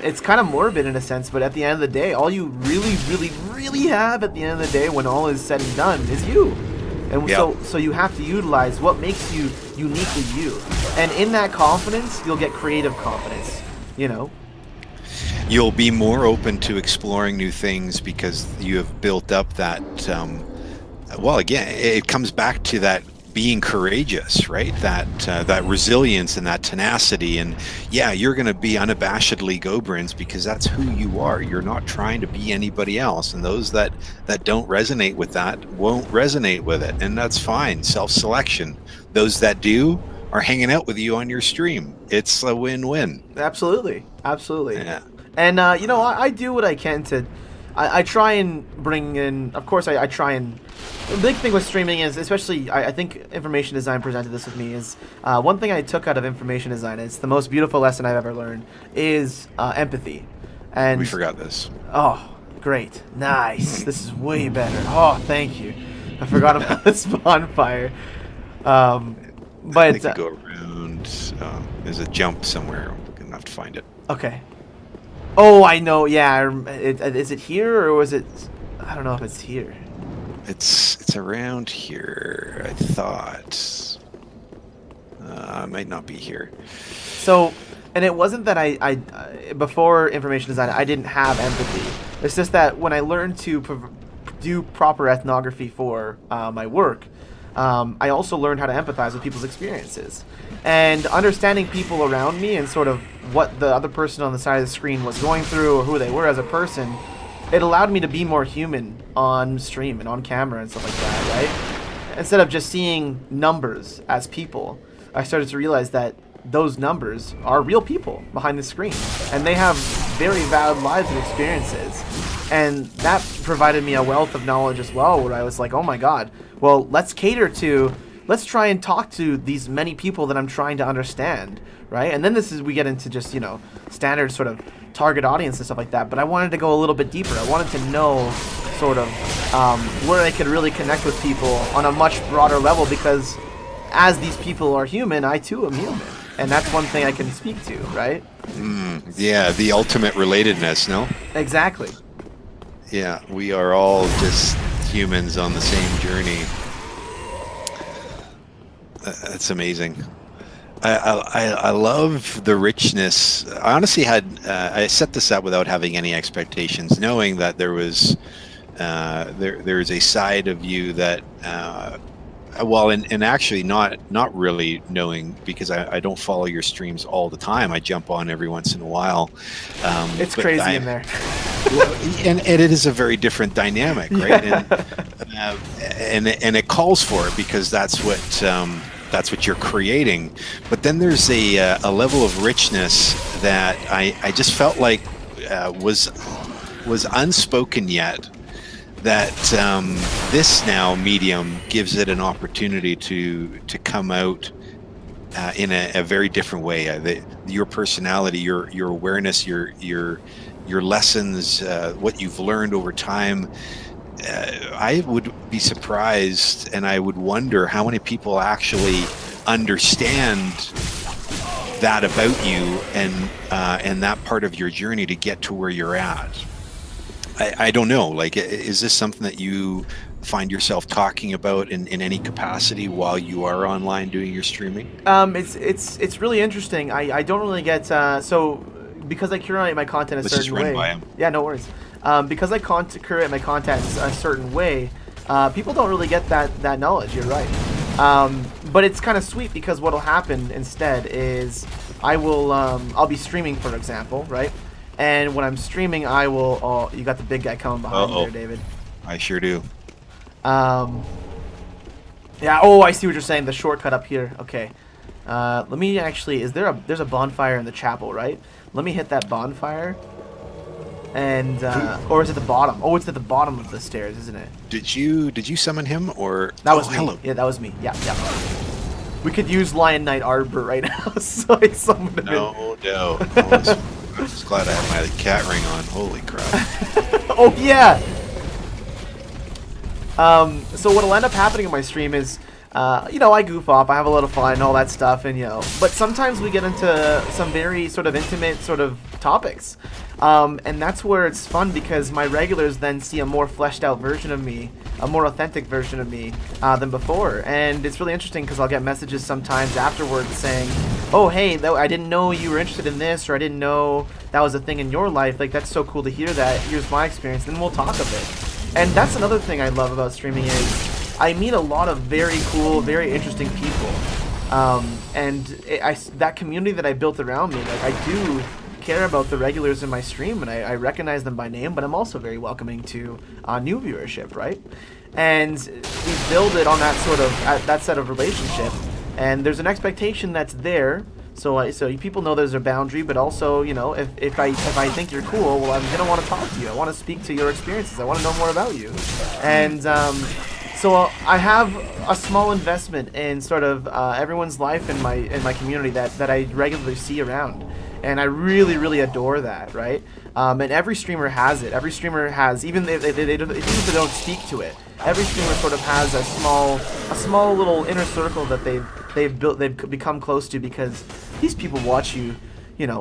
it's kind of morbid in a sense, but at the end of the day, all you really, really, really have at the end of the day when all is said and done is you. And so you have to utilize what makes you uniquely you. And in that confidence, you'll get creative confidence, you know. You'll be more open to exploring new things because you have built up that, well, again, it comes back to that being courageous, right? That resilience and that tenacity. And yeah, you're going to be unabashedly Gobrinz because that's who you are. You're not trying to be anybody else. And those that don't resonate with that won't resonate with it. And that's fine. Self-selection. Those that do are hanging out with you on your stream. It's a win-win. Absolutely. Absolutely. Yeah. And, you know, I do what I can to... I try and bring in... Of course, I try and... The big thing with streaming is, especially, I think information design presented this with me, is one thing I took out of information design, it's the most beautiful lesson I've ever learned, is empathy. And we forgot this. Oh, great. Nice. This is way better. Oh, thank you. I forgot about this bonfire. But I think go around. There's a jump somewhere. We're going to have to find it. Okay. Oh, I know. Yeah. Is it here or was it... I don't know if it's here. It's around here, I thought. It might not be here. So, and it wasn't that I before information design, I didn't have empathy. It's just that when I learned to do proper ethnography for my work, I also learned how to empathize with people's experiences. And understanding people around me and sort of what the other person on the side of the screen was going through or who they were as a person, it allowed me to be more human on stream and on camera and stuff like that, right? Instead of just seeing numbers as people, I started to realize that those numbers are real people behind the screen. And they have very valid lives and experiences. And that provided me a wealth of knowledge as well, where I was like, oh my god, well, let's try and talk to these many people that I'm trying to understand, right? And then we get into just, you know, standard sort of target audience and stuff like that, but I wanted to go a little bit deeper. I wanted to know sort of where I could really connect with people on a much broader level, because as these people are human, I too am human, and that's one thing I can speak to, right? Yeah, the ultimate relatedness, no? Exactly. Yeah, we are all just humans on the same journey. That's amazing. I love the richness. I honestly had I set this up without having any expectations, knowing that there's a side of you that well, and actually not really knowing, because I don't follow your streams all the time. I jump on every once in a while. It's crazy in there. And it is a very different dynamic, right? Yeah. And it calls for it, because that's what you're creating. But then there's a level of richness that I just felt like was unspoken yet, that this now medium gives it an opportunity to come out in a very different way. Your personality, your awareness, your lessons, what you've learned over time. I would be surprised, and I would wonder how many people actually understand that about you, and that part of your journey to get to where you're at. I don't know. Like, is this something that you find yourself talking about in any capacity while you are online doing your streaming? It's really interesting. I don't really get so, because I curate my content a certain way. By him. Yeah, no worries. Because I curate my content a certain way, people don't really get that knowledge. You're right. But it's kind of sweet, because what'll happen instead is I'll be streaming, for example, right? And when I'm streaming, I will. Oh, you got the big guy coming behind you there, David. I sure do. Yeah. Oh, I see what you're saying. The shortcut up here. Okay. Let me actually. There's a bonfire in the chapel, right? Let me hit that bonfire. And or is it the bottom? Oh, it's at the bottom of the stairs, isn't it? Did you summon him, or that was me? Hello. Yeah, that was me. Yeah. We could use Lion Knight Arbor right now, so I summoned him. No. I'm just glad I had my cat ring on. Holy crap! Oh yeah. So what'll end up happening in my stream is, I goof off, I have a little fun and all that stuff, and but sometimes we get into some very sort of intimate sort of topics, and that's where it's fun, because my regulars then see a more fleshed out version of me, a more authentic version of me than before. And it's really interesting, because I'll get messages sometimes afterwards saying, oh hey, I didn't know you were interested in this, or I didn't know that was a thing in your life. Like, that's so cool to hear that. Here's my experience, then we'll talk of it. And that's another thing I love about streaming is I meet a lot of very cool, very interesting people. And that community that I built around me, like, I do care about the regulars in my stream, and I recognize them by name, but I'm also very welcoming to new viewership, right? And we build it on that sort of that set of relationship, and there's an expectation that's there. So people know there's a boundary, but also, if I think you're cool, well, I'm gonna want to talk to you. I want to speak to your experiences. I want to know more about you, and so I have a small investment in sort of everyone's life in my community that I regularly see around, and I really, really adore that, right? And every streamer has it. Every streamer has, even if they don't speak to it, every streamer sort of has a small little inner circle that they've become close to, because these people watch you,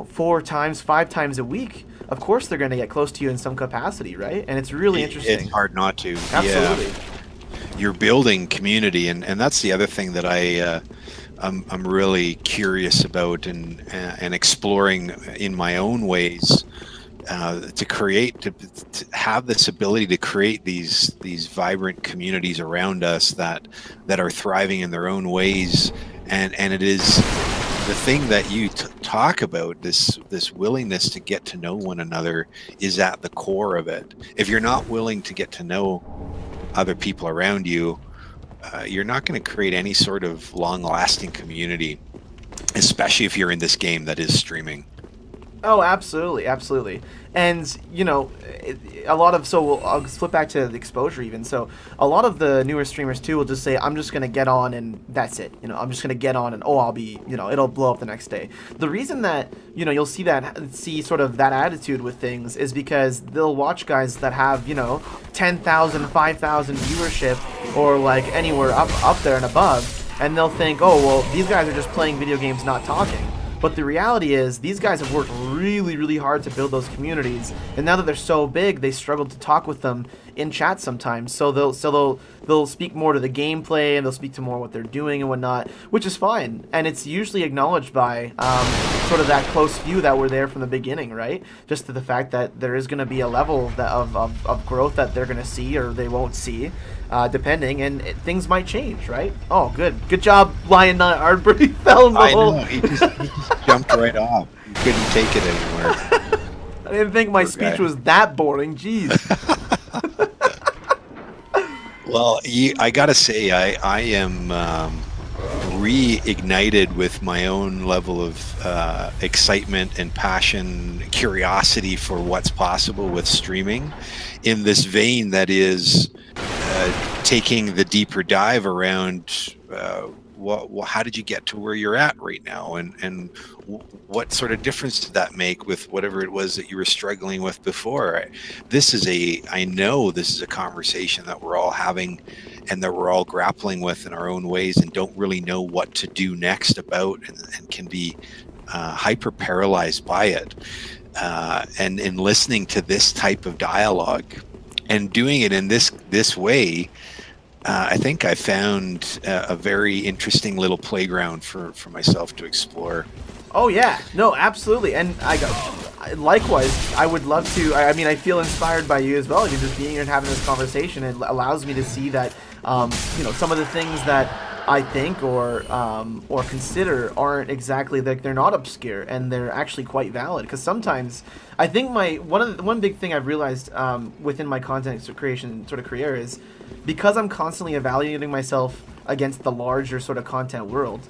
4 times, 5 times a week. Of course they're going to get close to you in some capacity, right? And it's really interesting. It's hard not to. Absolutely. Yeah. You're building community, and that's the other thing that I'm really curious about and exploring in my own ways, to have this ability to create these vibrant communities around us that are thriving in their own ways, and it is the thing that you talk about, this willingness to get to know one another, is at the core of it. If you're not willing to get to know other people around you, you're not going to create any sort of long-lasting community, especially if you're in this game that is streaming. Oh, absolutely, absolutely. And, a lot of, I'll flip back to the exposure even. So a lot of the newer streamers too will just say, I'm just going to get on and that's it. I'm just going to get on and, I'll be, it'll blow up the next day. The reason that, you'll see sort of that attitude with things is because they'll watch guys that have, 10,000, 5,000 viewership, or like anywhere up there and above. And they'll think, oh, well, these guys are just playing video games, not talking. But the reality is these guys have worked really, really hard to build those communities, and now that they're so big, they struggle to talk with them in chat sometimes. So they'll speak more to the gameplay, and they'll speak to more what they're doing and whatnot, which is fine. And it's usually acknowledged by sort of that close few that were there from the beginning, right? Just to the fact that there is going to be a level of growth that they're going to see or they won't see, depending, and things might change, right? Oh, good job, Lion Nut Ardbury. He fell in the hole. I know, he just jumped right off. He couldn't take it anymore. I didn't think my speech was that boring. Jeez. Well, I gotta say, I am reignited with my own level of excitement and passion, curiosity for what's possible with streaming, in this vein that is taking the deeper dive around how did you get to where you're at right now, and what sort of difference did that make with whatever it was that you were struggling with before? I know this is a conversation that we're all having and that we're all grappling with in our own ways and don't really know what to do next about, and can be hyper paralyzed by it. And in listening to this type of dialogue and doing it in this way, I think I found a very interesting little playground for myself to explore. Oh yeah, no, absolutely, and likewise, I would love to. I mean, I feel inspired by you as well. I mean, just being here and having this conversation, it allows me to see that, some of the things that I think or consider aren't exactly, like, they're not obscure, and they're actually quite valid. Because sometimes I think one big thing I've realized within my content creation sort of career is, because I'm constantly evaluating myself against the larger sort of content world,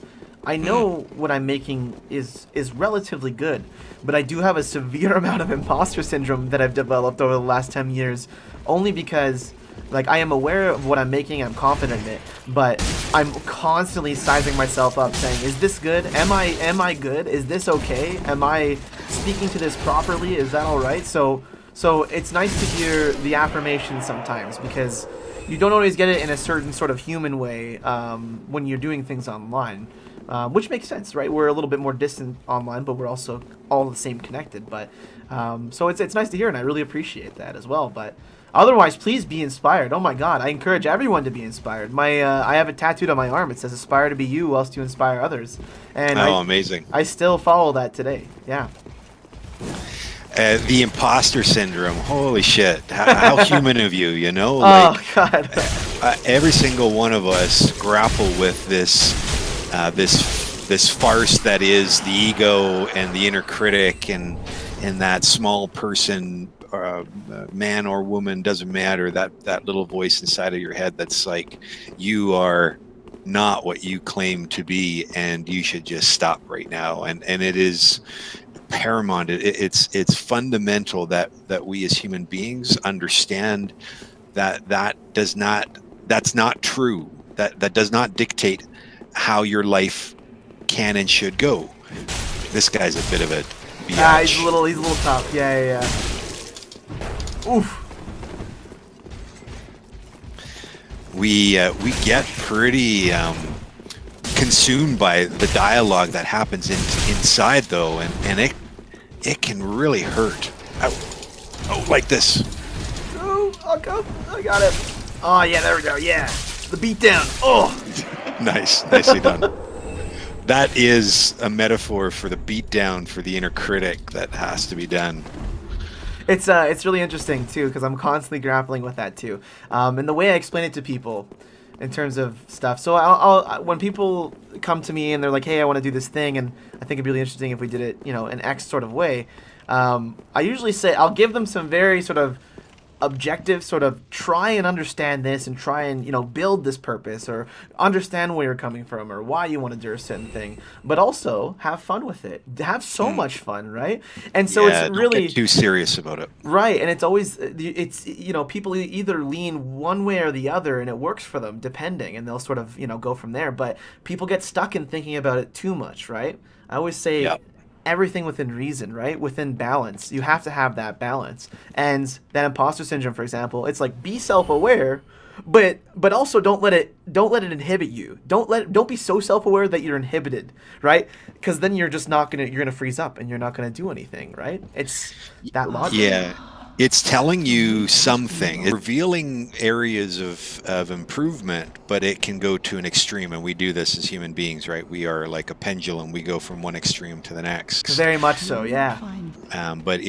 I know what I'm making is relatively good, but I do have a severe amount of imposter syndrome that I've developed over the last 10 years, only because, like, I am aware of what I'm making, I'm confident in it, but I'm constantly sizing myself up, saying, is this good? Am I good? Is this okay? Am I speaking to this properly? Is that all right? So it's nice to hear the affirmation sometimes, because you don't always get it in a certain sort of human way when you're doing things online, which makes sense, right? We're a little bit more distant online, but we're also all the same connected. But so it's nice to hear, and I really appreciate that as well. But otherwise, please be inspired. Oh my God, I encourage everyone to be inspired. I have it tattooed on my arm. It says, "Aspire to be you, whilst you inspire others." And amazing! I still follow that today. Yeah. The imposter syndrome. Holy shit! How human of you, you know? Oh God! Every single one of us grapple with this farce that is the ego and the inner critic and that small person, man or woman, doesn't matter. That little voice inside of your head that's like, you are not what you claim to be, and you should just stop right now. And it is paramount. It's fundamental that we as human beings understand that's not true. That does not dictate how your life can and should go. This guy's a bit of a biatch. He's a little tough. Yeah. Oof. We get pretty consumed by the dialogue that happens inside, though, and it can really hurt. Oh, like this. Oh, I'll go. I got it. Oh yeah, there we go. Yeah, the beatdown. Oh. Nicely done. That is a metaphor for the beatdown for the inner critic that has to be done. It's really interesting too, because I'm constantly grappling with that too, and the way I explain it to people in terms of stuff. So I'll when people come to me and they're like, "Hey, I want to do this thing, and I think it'd be really interesting if we did it, in X sort of way," I usually say I'll give them some very sort of objective, sort of try and understand this and try and build this purpose, or understand where you're coming from or why you want to do a certain thing, but also have fun with it. Have so much fun, right? And so it's really, don't get too serious about it, right? And it's always people either lean one way or the other, and it works for them depending, and they'll sort of go from there. But people get stuck in thinking about it too much, right? I always say, yep, everything within reason, right? Within balance. You have to have that balance. And that imposter syndrome, for example, it's like, be self-aware, but also don't let it inhibit you. Don't be so self-aware that you're inhibited, right? Because then you're just not you're gonna freeze up and you're not gonna do anything, right? It's that logic. Yeah. It's telling you something. It's revealing areas of improvement, but it can go to an extreme, and we do this as human beings, right? We are like a pendulum. We go from one extreme to the next. Very much so, yeah. But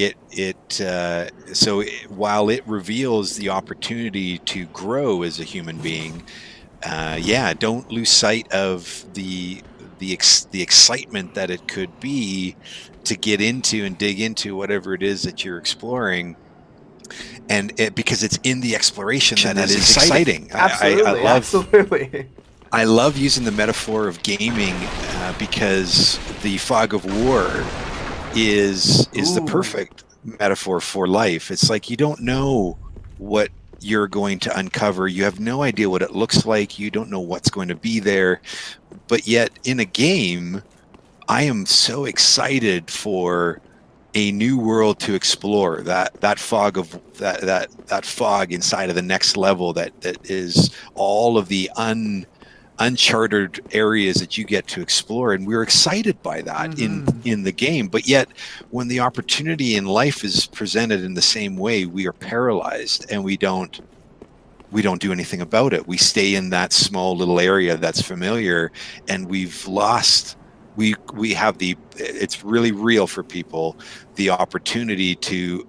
while it reveals the opportunity to grow as a human being, don't lose sight of the excitement that it could be to get into and dig into whatever it is that you're exploring. And because it's in the exploration that is exciting. Absolutely, absolutely. I love using the metaphor of gaming because the fog of war is the perfect metaphor for life. It's like you don't know what you're going to uncover. You have no idea what it looks like. You don't know what's going to be there. But yet in a game, I am so excited for a new world to explore, that fog inside of the next level that is all of the uncharted areas that you get to explore, and we're excited by that in the game. But yet when the opportunity in life is presented in the same way, we are paralyzed and we don't do anything about it. We stay in that small little area that's familiar, and we've lost we have it's really real for people, the opportunity to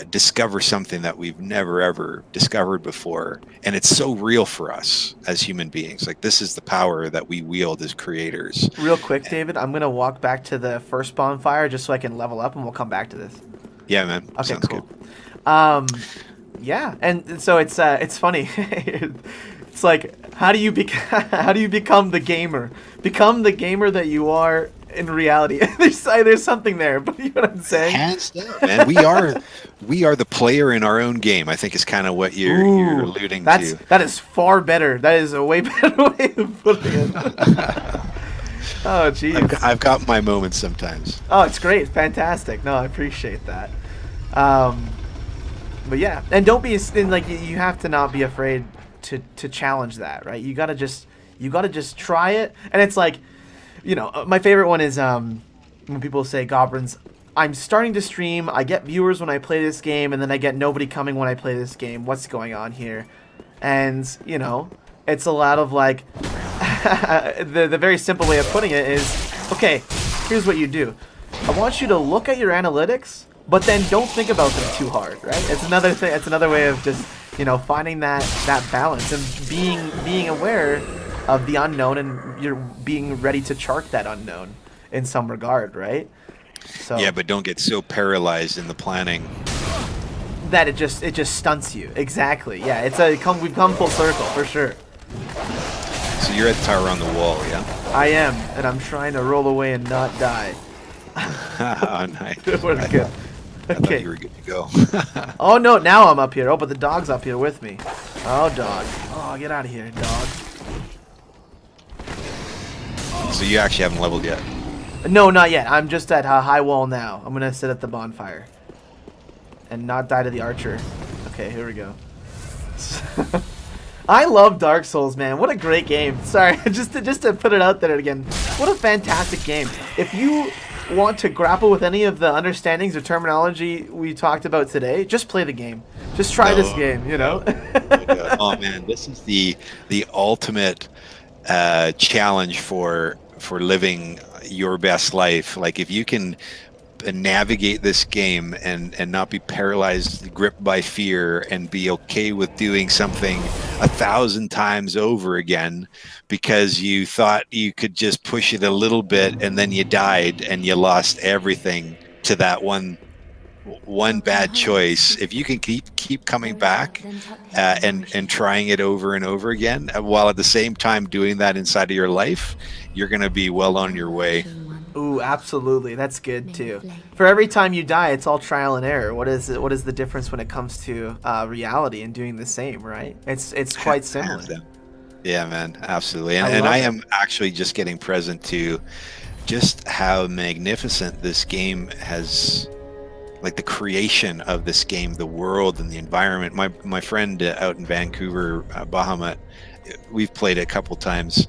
discover something that we've never ever discovered before. And it's so real for us as human beings. Like, this is the power that we wield as creators. Real quick, David, I'm going to walk back to the first bonfire just so I can level up, and we'll come back to this. Yeah, man. Okay, sounds cool. Good. Yeah, and so it's funny. It's like, how do you become the gamer? Become the gamer that you are in reality. There's something there, but you know what I'm saying? Hands down, man. We are the player in our own game. I think is kind of what you're alluding to. That is far better. That is a way better way of putting it. Oh, jeez. I've got my moments sometimes. Oh, it's great. Fantastic. No, I appreciate that. But yeah, and don't be like, you have to not be afraid to challenge that, right? You gotta just try it. And it's like, my favorite one is when people say, Gobrinz, I'm starting to stream, I get viewers when I play this game, and then I get nobody coming when I play this game. What's going on here? And it's a lot of like the very simple way of putting it is, okay, here's what you do. I want you to look at your analytics, but then don't think about them too hard, right? It's another thing. It's another way of just finding that balance and being aware of the unknown, and you're being ready to chart that unknown in some regard, right? So yeah, but don't get so paralyzed in the planning that it just stunts you. Exactly. Yeah, we've come full circle for sure. So you're at the tower on the wall, yeah? I am, and I'm trying to roll away and not die. Oh, nice. We're good. I thought you were good to go. Oh no, now I'm up here. Oh, but the dog's up here with me. Oh, dog. Oh, get out of here, dog. So you actually haven't leveled yet? No, not yet. I'm just at high wall now. I'm gonna sit at the bonfire and not die to the archer. Okay, here we go. I love Dark Souls, man. What a great game. Sorry, just to put it out there again. What a fantastic game. If you want to grapple with any of the understandings or terminology we talked about today, just play the game. Just try this game, Oh man, this is the ultimate challenge for living your best life. Like, if you can navigate this game and not be paralyzed, gripped by fear, and be okay with doing something 1,000 times over again because you thought you could just push it a little bit and then you died and you lost everything to that one bad choice. If you can keep coming back and trying it over and over again, while at the same time doing that inside of your life, you're going to be well on your way. Ooh, absolutely. That's good too. For every time you die, it's all trial and error. What is the difference when it comes to reality and doing the same, right? It's quite similar. Yeah, man, absolutely. And I am actually just getting present to just how magnificent this game has like the creation of this game, the world and the environment. My friend out in Vancouver, Bahamut, we've played it a couple times.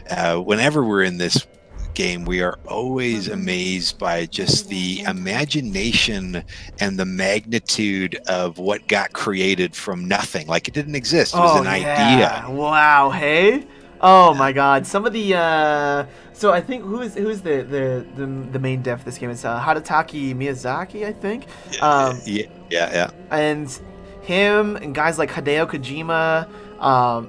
Whenever we're in this game, we are always amazed by just the imagination and the magnitude of what got created from nothing. Like, it didn't exist. It was an idea. Wow, hey? Oh my god. Some of the so I think who's the main dev for this game? It's Hatataki Miyazaki, I think. Yeah. And him and guys like Hideo Kojima,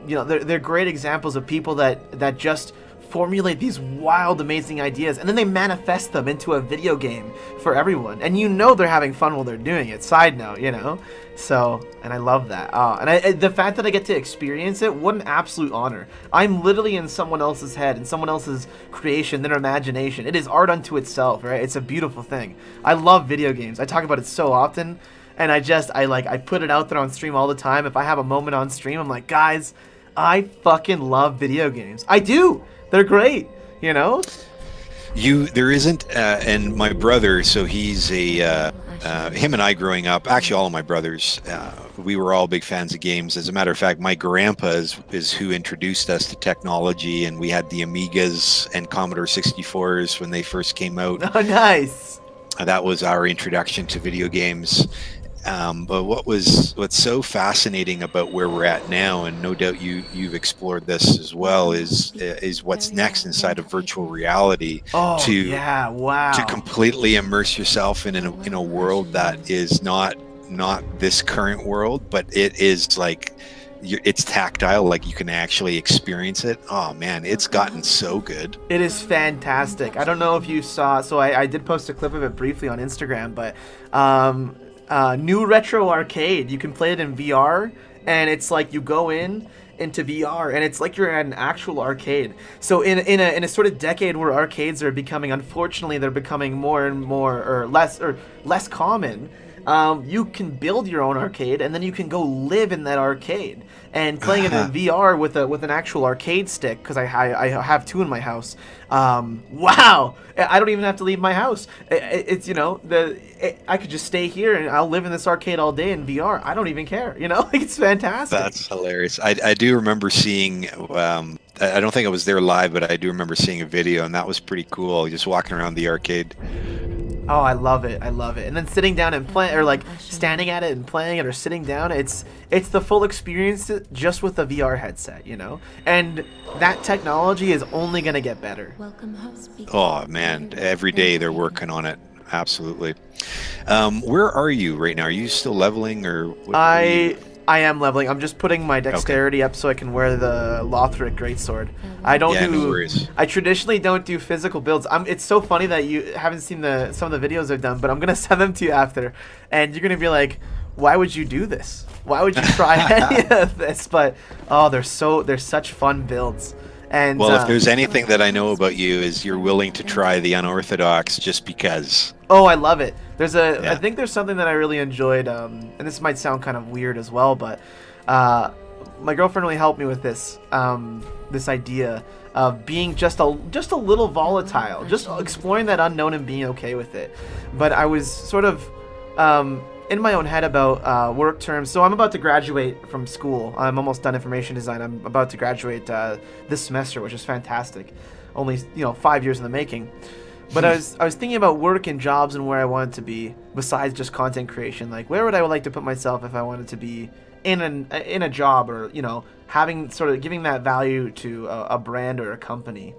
you know, they're great examples of people that just formulate these wild, amazing ideas, and then they manifest them into a video game for everyone. And you know they're having fun while they're doing it. Side note, you know. So, and I love that. And the fact that I get to experience it, what an absolute honor. I'm literally in someone else's head, in someone else's creation, their imagination. It is art unto itself, right? It's a beautiful thing. I love video games. I talk about it so often, and I put it out there on stream all the time. If I have a moment on stream, I'm like, guys, I fucking love video games. I do. They're great, you know? There isn't, and my brother, so he's him and I growing up, actually all of my brothers, we were all big fans of games. As a matter of fact, my grandpa is who introduced us to technology, and we had the Amigas and Commodore 64s when they first came out. Oh, nice. That was our introduction to video games. But what's so fascinating about where we're at now, and no doubt you've explored this as well, is what's next inside of virtual reality. Oh, yeah, wow. To completely immerse yourself in a world that is not this current world, but it is like it's tactile, like you can actually experience it. Oh man, it's gotten so good. It is fantastic. I don't know if you saw, so I did post a clip of it briefly on Instagram, but new retro arcade, you can play it in VR, and it's like you go into VR, and it's like you're at an actual arcade. So in a sort of decade where arcades are becoming, unfortunately, they're becoming more and more or less common. You can build your own arcade, and then you can go live in that arcade. And playing it in VR with an actual arcade stick, because I have two in my house. Wow! I don't even have to leave my house. It's, you know, I could just stay here and I'll live in this arcade all day in VR. I don't even care. You know, like, it's fantastic. That's hilarious. I do remember seeing. I don't think I was there live, but I do remember seeing a video, and that was pretty cool. Just walking around the arcade. Oh, I love it. I love it. And then sitting down and playing, or like standing at it and playing it, or sitting down, it's the full experience just with the VR headset, you know? And that technology is only going to get better. Oh, man. Every day they're working on it. Absolutely. Where are you right now? Are you still leveling, or I am leveling. I'm just putting my dexterity up so I can wear the Lothric greatsword. No worries. I traditionally don't do physical builds. It's so funny that you haven't seen some of the videos I've done, but I'm gonna send them to you after, and you're gonna be like, "Why would you do this? Why would you try any of this?" But they're such fun builds. And well, if there's anything that I know about you, is you're willing to try the unorthodox just because. Oh, I love it. I think there's something that I really enjoyed, and this might sound kind of weird as well, but my girlfriend really helped me with this idea of being just a little volatile, just exploring that unknown and being okay with it. But I was sort of in my own head about work terms. So I'm about to graduate from school. I'm almost done information design. I'm about to graduate this semester, which is fantastic. Only 5 years in the making. But I was thinking about work and jobs and where I wanted to be besides just content creation. Like, where would I like to put myself if I wanted to be in a job, or having sort of giving that value to a brand or a company.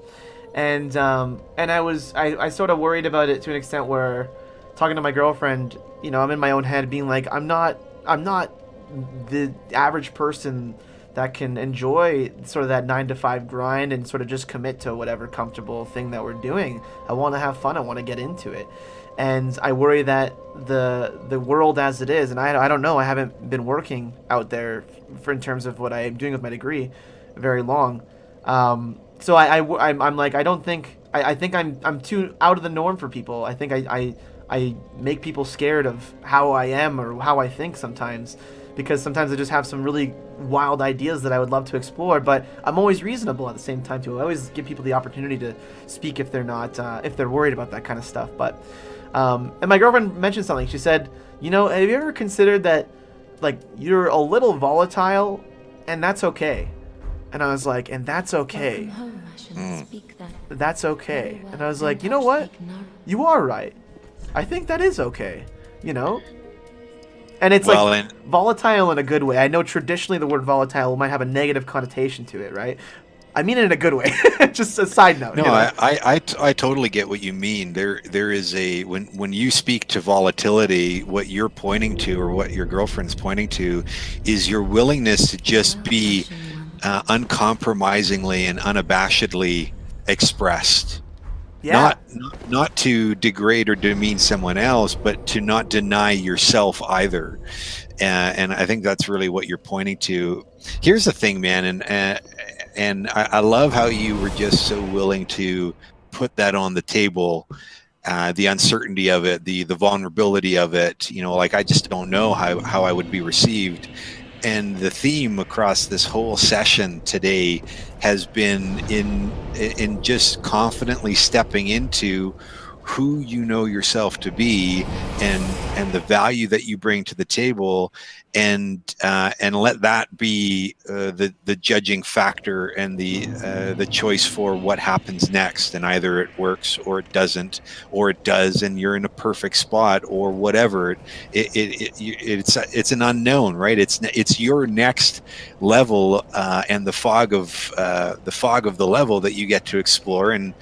And I sort of worried about it to an extent where, talking to my girlfriend, I'm in my own head being like, I'm not the average person that can enjoy sort of that 9-to-5 grind and sort of just commit to whatever comfortable thing that we're doing. I want to have fun. I want to get into it. And I worry that the world as it is, and I don't know, I haven't been working out there in terms of what I'm doing with my degree very long. So I'm like, I think I'm too out of the norm for people. I think I make people scared of how I am or how I think sometimes, because sometimes I just have some really wild ideas that I would love to explore, but I'm always reasonable at the same time too. I always give people the opportunity to speak if they're not if they're worried about that kind of stuff. But And my girlfriend mentioned something. She said, you know, have you ever considered that, like, you're a little volatile, and that's okay? And I was like, and that's okay. That's okay. And I was like, you know what? You are right. I think that is okay. You know? And it's volatile in a good way. I know traditionally the word volatile might have a negative connotation to it, right? I mean it in a good way. Just a side note. No, you know? I totally get what you mean. There is a when you speak to volatility, what you're pointing to, or what your girlfriend's pointing to, is your willingness to just be uncompromisingly and unabashedly expressed. Yeah. Not to degrade or demean someone else, but to not deny yourself either. And I think that's really what you're pointing to. Here's the thing, man, and I love how you were just so willing to put that on the table, the uncertainty of it, the vulnerability of it. You know, like, I just don't know how I would be received. And the theme across this whole session today has been in just confidently stepping into who you know yourself to be, and the value that you bring to the table, and let that be the judging factor and the choice for what happens next. And either it works or it doesn't, or it does and you're in a perfect spot, or whatever. It's an unknown, right? It's your next level, and the fog of the level that you get to explore and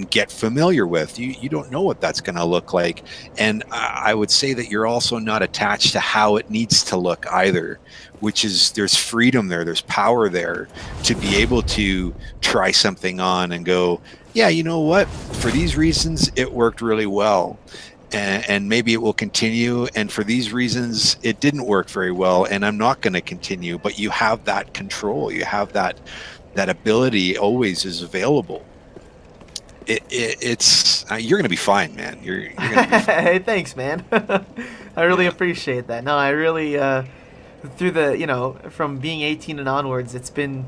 get familiar with. You don't know what that's going to look like. And I would say that you're also not attached to how it needs to look either, which is, there's freedom there, there's power there to be able to try something on and go, yeah, you know what, for these reasons it worked really well, and maybe it will continue, and for these reasons it didn't work very well, and I'm not going to continue. But you have that control, you have that ability, always is available. It's you're gonna be fine, man. You're gonna be fine. Hey, thanks, man. I really appreciate that. No, I really through the, you know, from being 18 and onwards, it's been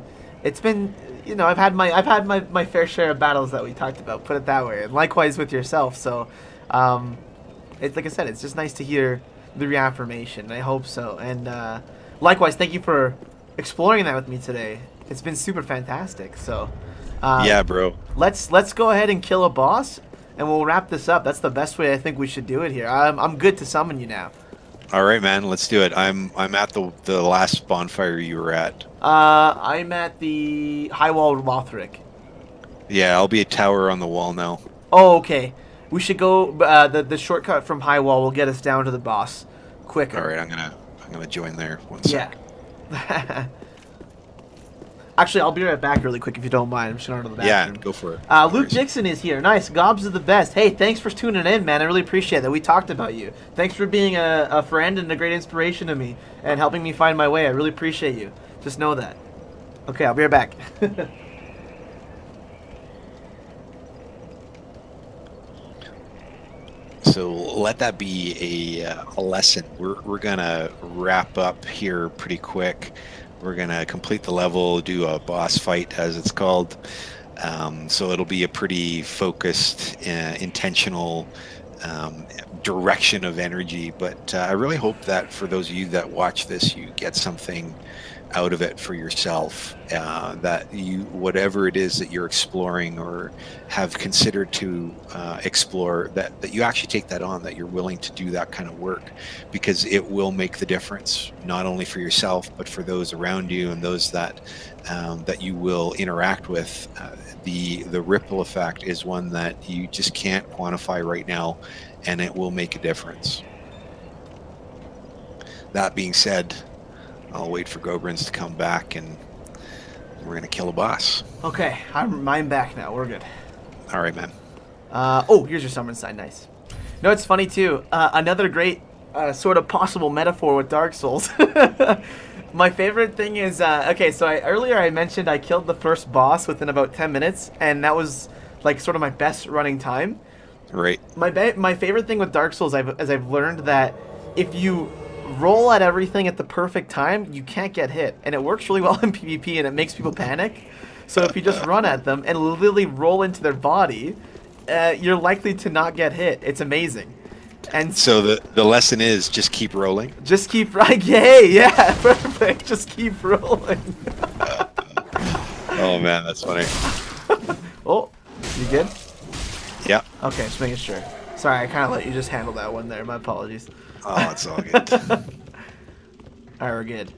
you know, I've had my fair share of battles that we talked about, put it that way, and likewise with yourself. So it's like I said, it's just nice to hear the reaffirmation. I hope so. And likewise, thank you for exploring that with me today. It's been super fantastic. So yeah, bro. Let's go ahead and kill a boss, and we'll wrap this up. That's the best way I think we should do it here. I'm good to summon you now. All right, man. Let's do it. I'm at the last bonfire you were at. I'm at the High Wall Lothric. Yeah, I'll be a tower on the wall now. Oh, okay. We should go. The shortcut from High Wall will get us down to the boss quicker. All right, I'm gonna join there. One sec. Yeah. Actually, I'll be right back really quick if you don't mind. I'm just going to the bathroom. Yeah, go for it. Luke Dixon is here. Nice. Gobs are the best. Hey, thanks for tuning in, man. I really appreciate that. We talked about you. Thanks for being a friend and a great inspiration to me and helping me find my way. I really appreciate you. Just know that. Okay, I'll be right back. So let that be a lesson. We're going to wrap up here pretty quick. We're going to complete the level, do a boss fight, as it's called. So it'll be a pretty focused, intentional direction of energy. But I really hope that for those of you that watch this, you get something out of it for yourself, that you, whatever it is that you're exploring or have considered to explore, that you actually take that on, that you're willing to do that kind of work, because it will make the difference, not only for yourself but for those around you and those that that you will interact with. The ripple effect is one that you just can't quantify right now, and it will make a difference. That being said, I'll wait for Gobrinz to come back, and we're going to kill a boss. Okay, I'm back now. We're good. All right, man. Oh, here's your summon sign. Nice. No, it's funny, too. Another great sort of possible metaphor with Dark Souls. My favorite thing is, okay, so earlier I mentioned I killed the first boss within about 10 minutes, and that was like sort of my best running time. Right. My favorite thing with Dark Souls is I've learned that if you roll at everything at the perfect time, you can't get hit, and it works really well in PvP, and it makes people panic. So if you just run at them and literally roll into their body, you're likely to not get hit. It's amazing. And so the lesson is just keep rolling. Just keep right. Yay, yeah, perfect. Just keep rolling. Oh man, that's funny. Oh, you good? Yeah. Okay, just making sure. Sorry, I kind of let you just handle that one there. My apologies. Oh, it's all good. All right, we're good.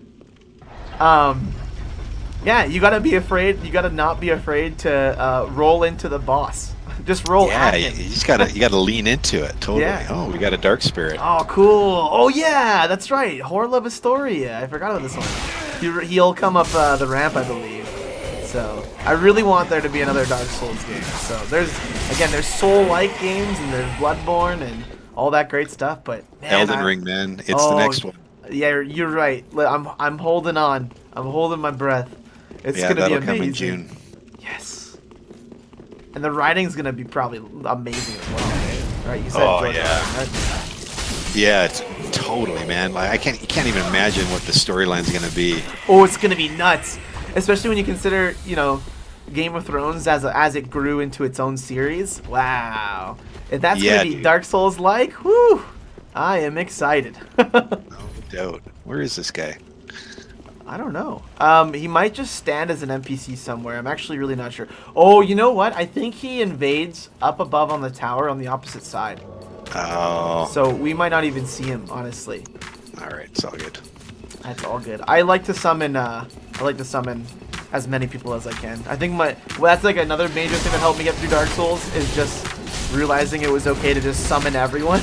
Yeah, you gotta be afraid. You gotta not be afraid to roll into the boss. Just roll. Yeah, you just gotta lean into it. Totally. Yeah. Oh, we got a dark spirit. Oh, cool. Oh yeah, that's right. Horror of Astoria. I forgot about this one. He'll come up the ramp, I believe. So I really want there to be another Dark Souls game. So there's Soul-like games and there's Bloodborne and all that great stuff. But man, Elden Ring, man, it's the next one. Yeah, you're right. I'm holding on. I'm holding my breath. It's gonna be amazing. Come in June. Yes. And the writing's gonna be probably amazing as well. Right? You said George yeah. Martin, right? Yeah, it's totally, man. Like you can't even imagine what the storyline's gonna be. Oh, it's gonna be nuts. Especially when you consider, Game of Thrones as it grew into its own series. Wow. If that's gonna be Dark Souls like, whew, I am excited. No doubt. Where is this guy? I don't know. He might just stand as an NPC somewhere. I'm actually really not sure. Oh, you know what? I think he invades up above on the tower on the opposite side. Oh. So we might not even see him, honestly. All right, it's all good. That's all good. I like to summon as many people as I can. I think that's like another major thing that helped me get through Dark Souls is just realizing it was okay to just summon everyone.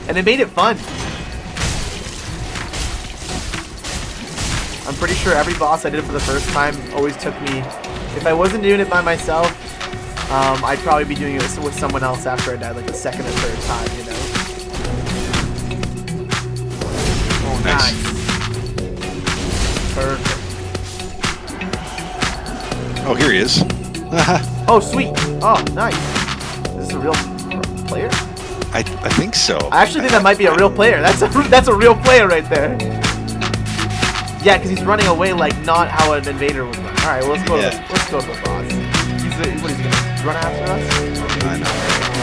And it made it fun. I'm pretty sure every boss I did for the first time always took me, if I wasn't doing it by myself, I'd probably be doing it with someone else after I died, like the second or third time, Oh, nice. Perfect. Oh, here he is. Oh, sweet. Oh, nice. Is this a real player? I think so. I actually think that might be a real player. That's a real player right there. Yeah, because he's running away like not how an invader would run. All right, well, let's go to the boss. What is he gonna run after us? I know.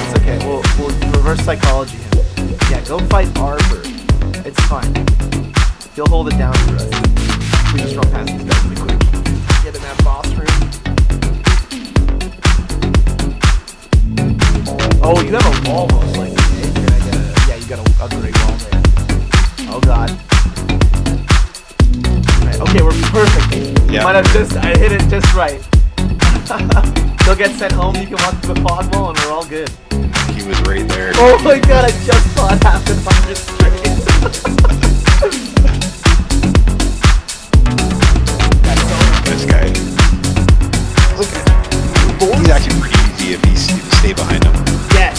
It's okay. We'll reverse psychology him. Yeah, go fight Arbor. It's fine. He'll hold it down for us. We just run past these guys really quick. Get in that boss room. Oh, you have a wall most likely. Yeah, you got a great wall there. Oh god. Right, okay, we're perfect. Yeah. I hit it just right. He'll get sent home, you can walk to the pod wall, and we're all good. He was right there. Oh my god, I just saw it happen on your screen. This guy. Okay. He's actually pretty easy if you stay behind him. Yes,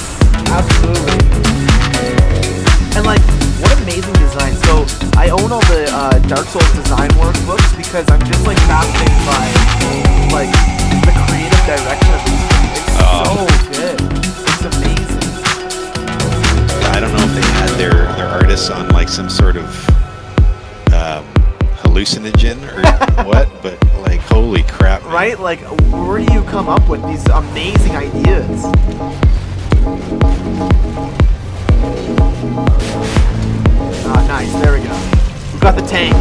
absolutely. And like, what amazing design. So I own all the Dark Souls design workbooks because I'm just like fascinated by like the creative direction of these things. It's so good. It's amazing. I don't know if they had their artists on like some sort of hallucinogen or what, but like holy crap, man. Right? Like, where do you come up with these amazing ideas? Ah, nice. There we go. We've got the tank.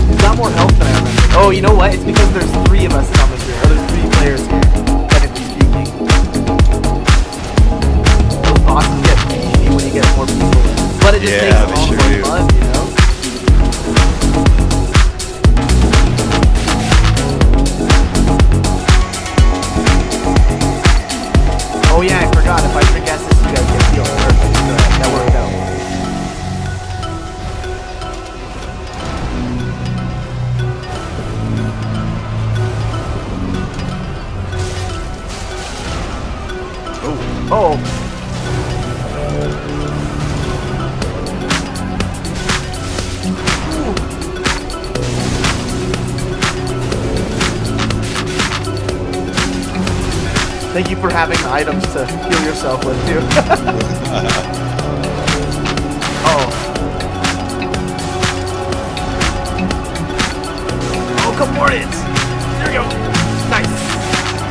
He's got more health than I remember. Oh, you know what? It's because there's 3 of us coming here. Or there's 3 players here, technically speaking. Those bosses get beefy when you get more people in. But it just makes it all more fun, you know? Oh yeah, I forgot. If I forget this, you guys get healed. Perfect. Good. That worked out. Oh. Thank you for having items to heal yourself with, too. Oh. couple more hits. There we go. Nice.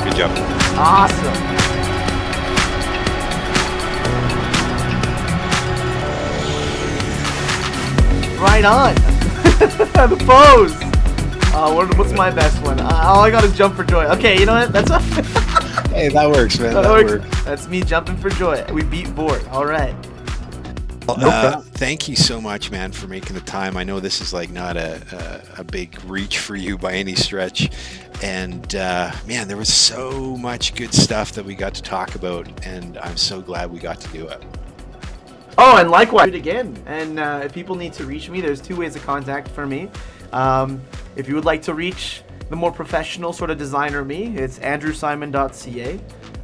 Good job. Awesome. Right on. The pose. What's my best one? All I got is jump for joy. Okay, you know what? That's Hey, that works, man. that works. That's me jumping for joy. We beat Vort. All right. Well, thank you so much, man, for making the time. I know this is like not a big reach for you by any stretch. And man, there was so much good stuff that we got to talk about, and I'm so glad we got to do it. Oh, and likewise, do it again. And if people need to reach me, there's 2 ways of contact for me. If you would like to reach the more professional sort of designer me, it's andrewsimon.ca.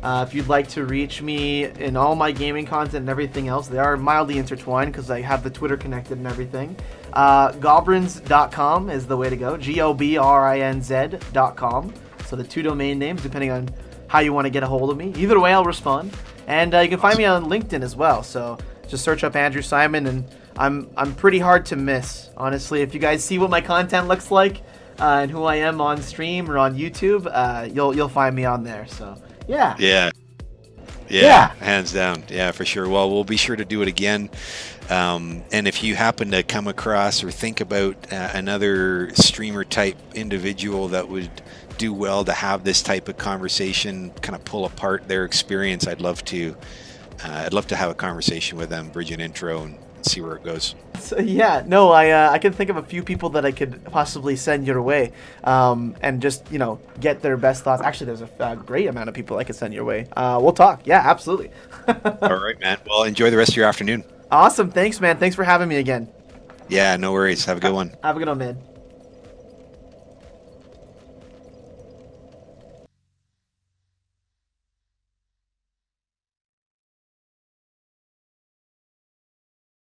If you'd like to reach me in all my gaming content and everything else, they are mildly intertwined because I have the Twitter connected and everything. Gobrinz.com is the way to go. Gobrinz.com. So the 2 domain names, depending on how you want to get a hold of me. Either way, I'll respond. And you can find me on LinkedIn as well. So just search up Andrew Simon, and I'm pretty hard to miss, honestly. If you guys see what my content looks like and who I am on stream or on YouTube, you'll find me on there. So yeah, hands down, yeah, for sure. Well, we'll be sure to do it again. And if you happen to come across or think about another streamer type individual that would do well to have this type of conversation, kind of pull apart their experience, I'd love to have a conversation with them, bridge an intro, and see where it goes. So, yeah, no, I can think of a few people that I could possibly send your way, and just, get their best thoughts. Actually, there's a great amount of people I could send your way. We'll talk. Yeah, absolutely. All right, man. Well, enjoy the rest of your afternoon. Awesome. Thanks, man. Thanks for having me again. Yeah, no worries. Have a good one. Have a good one, man.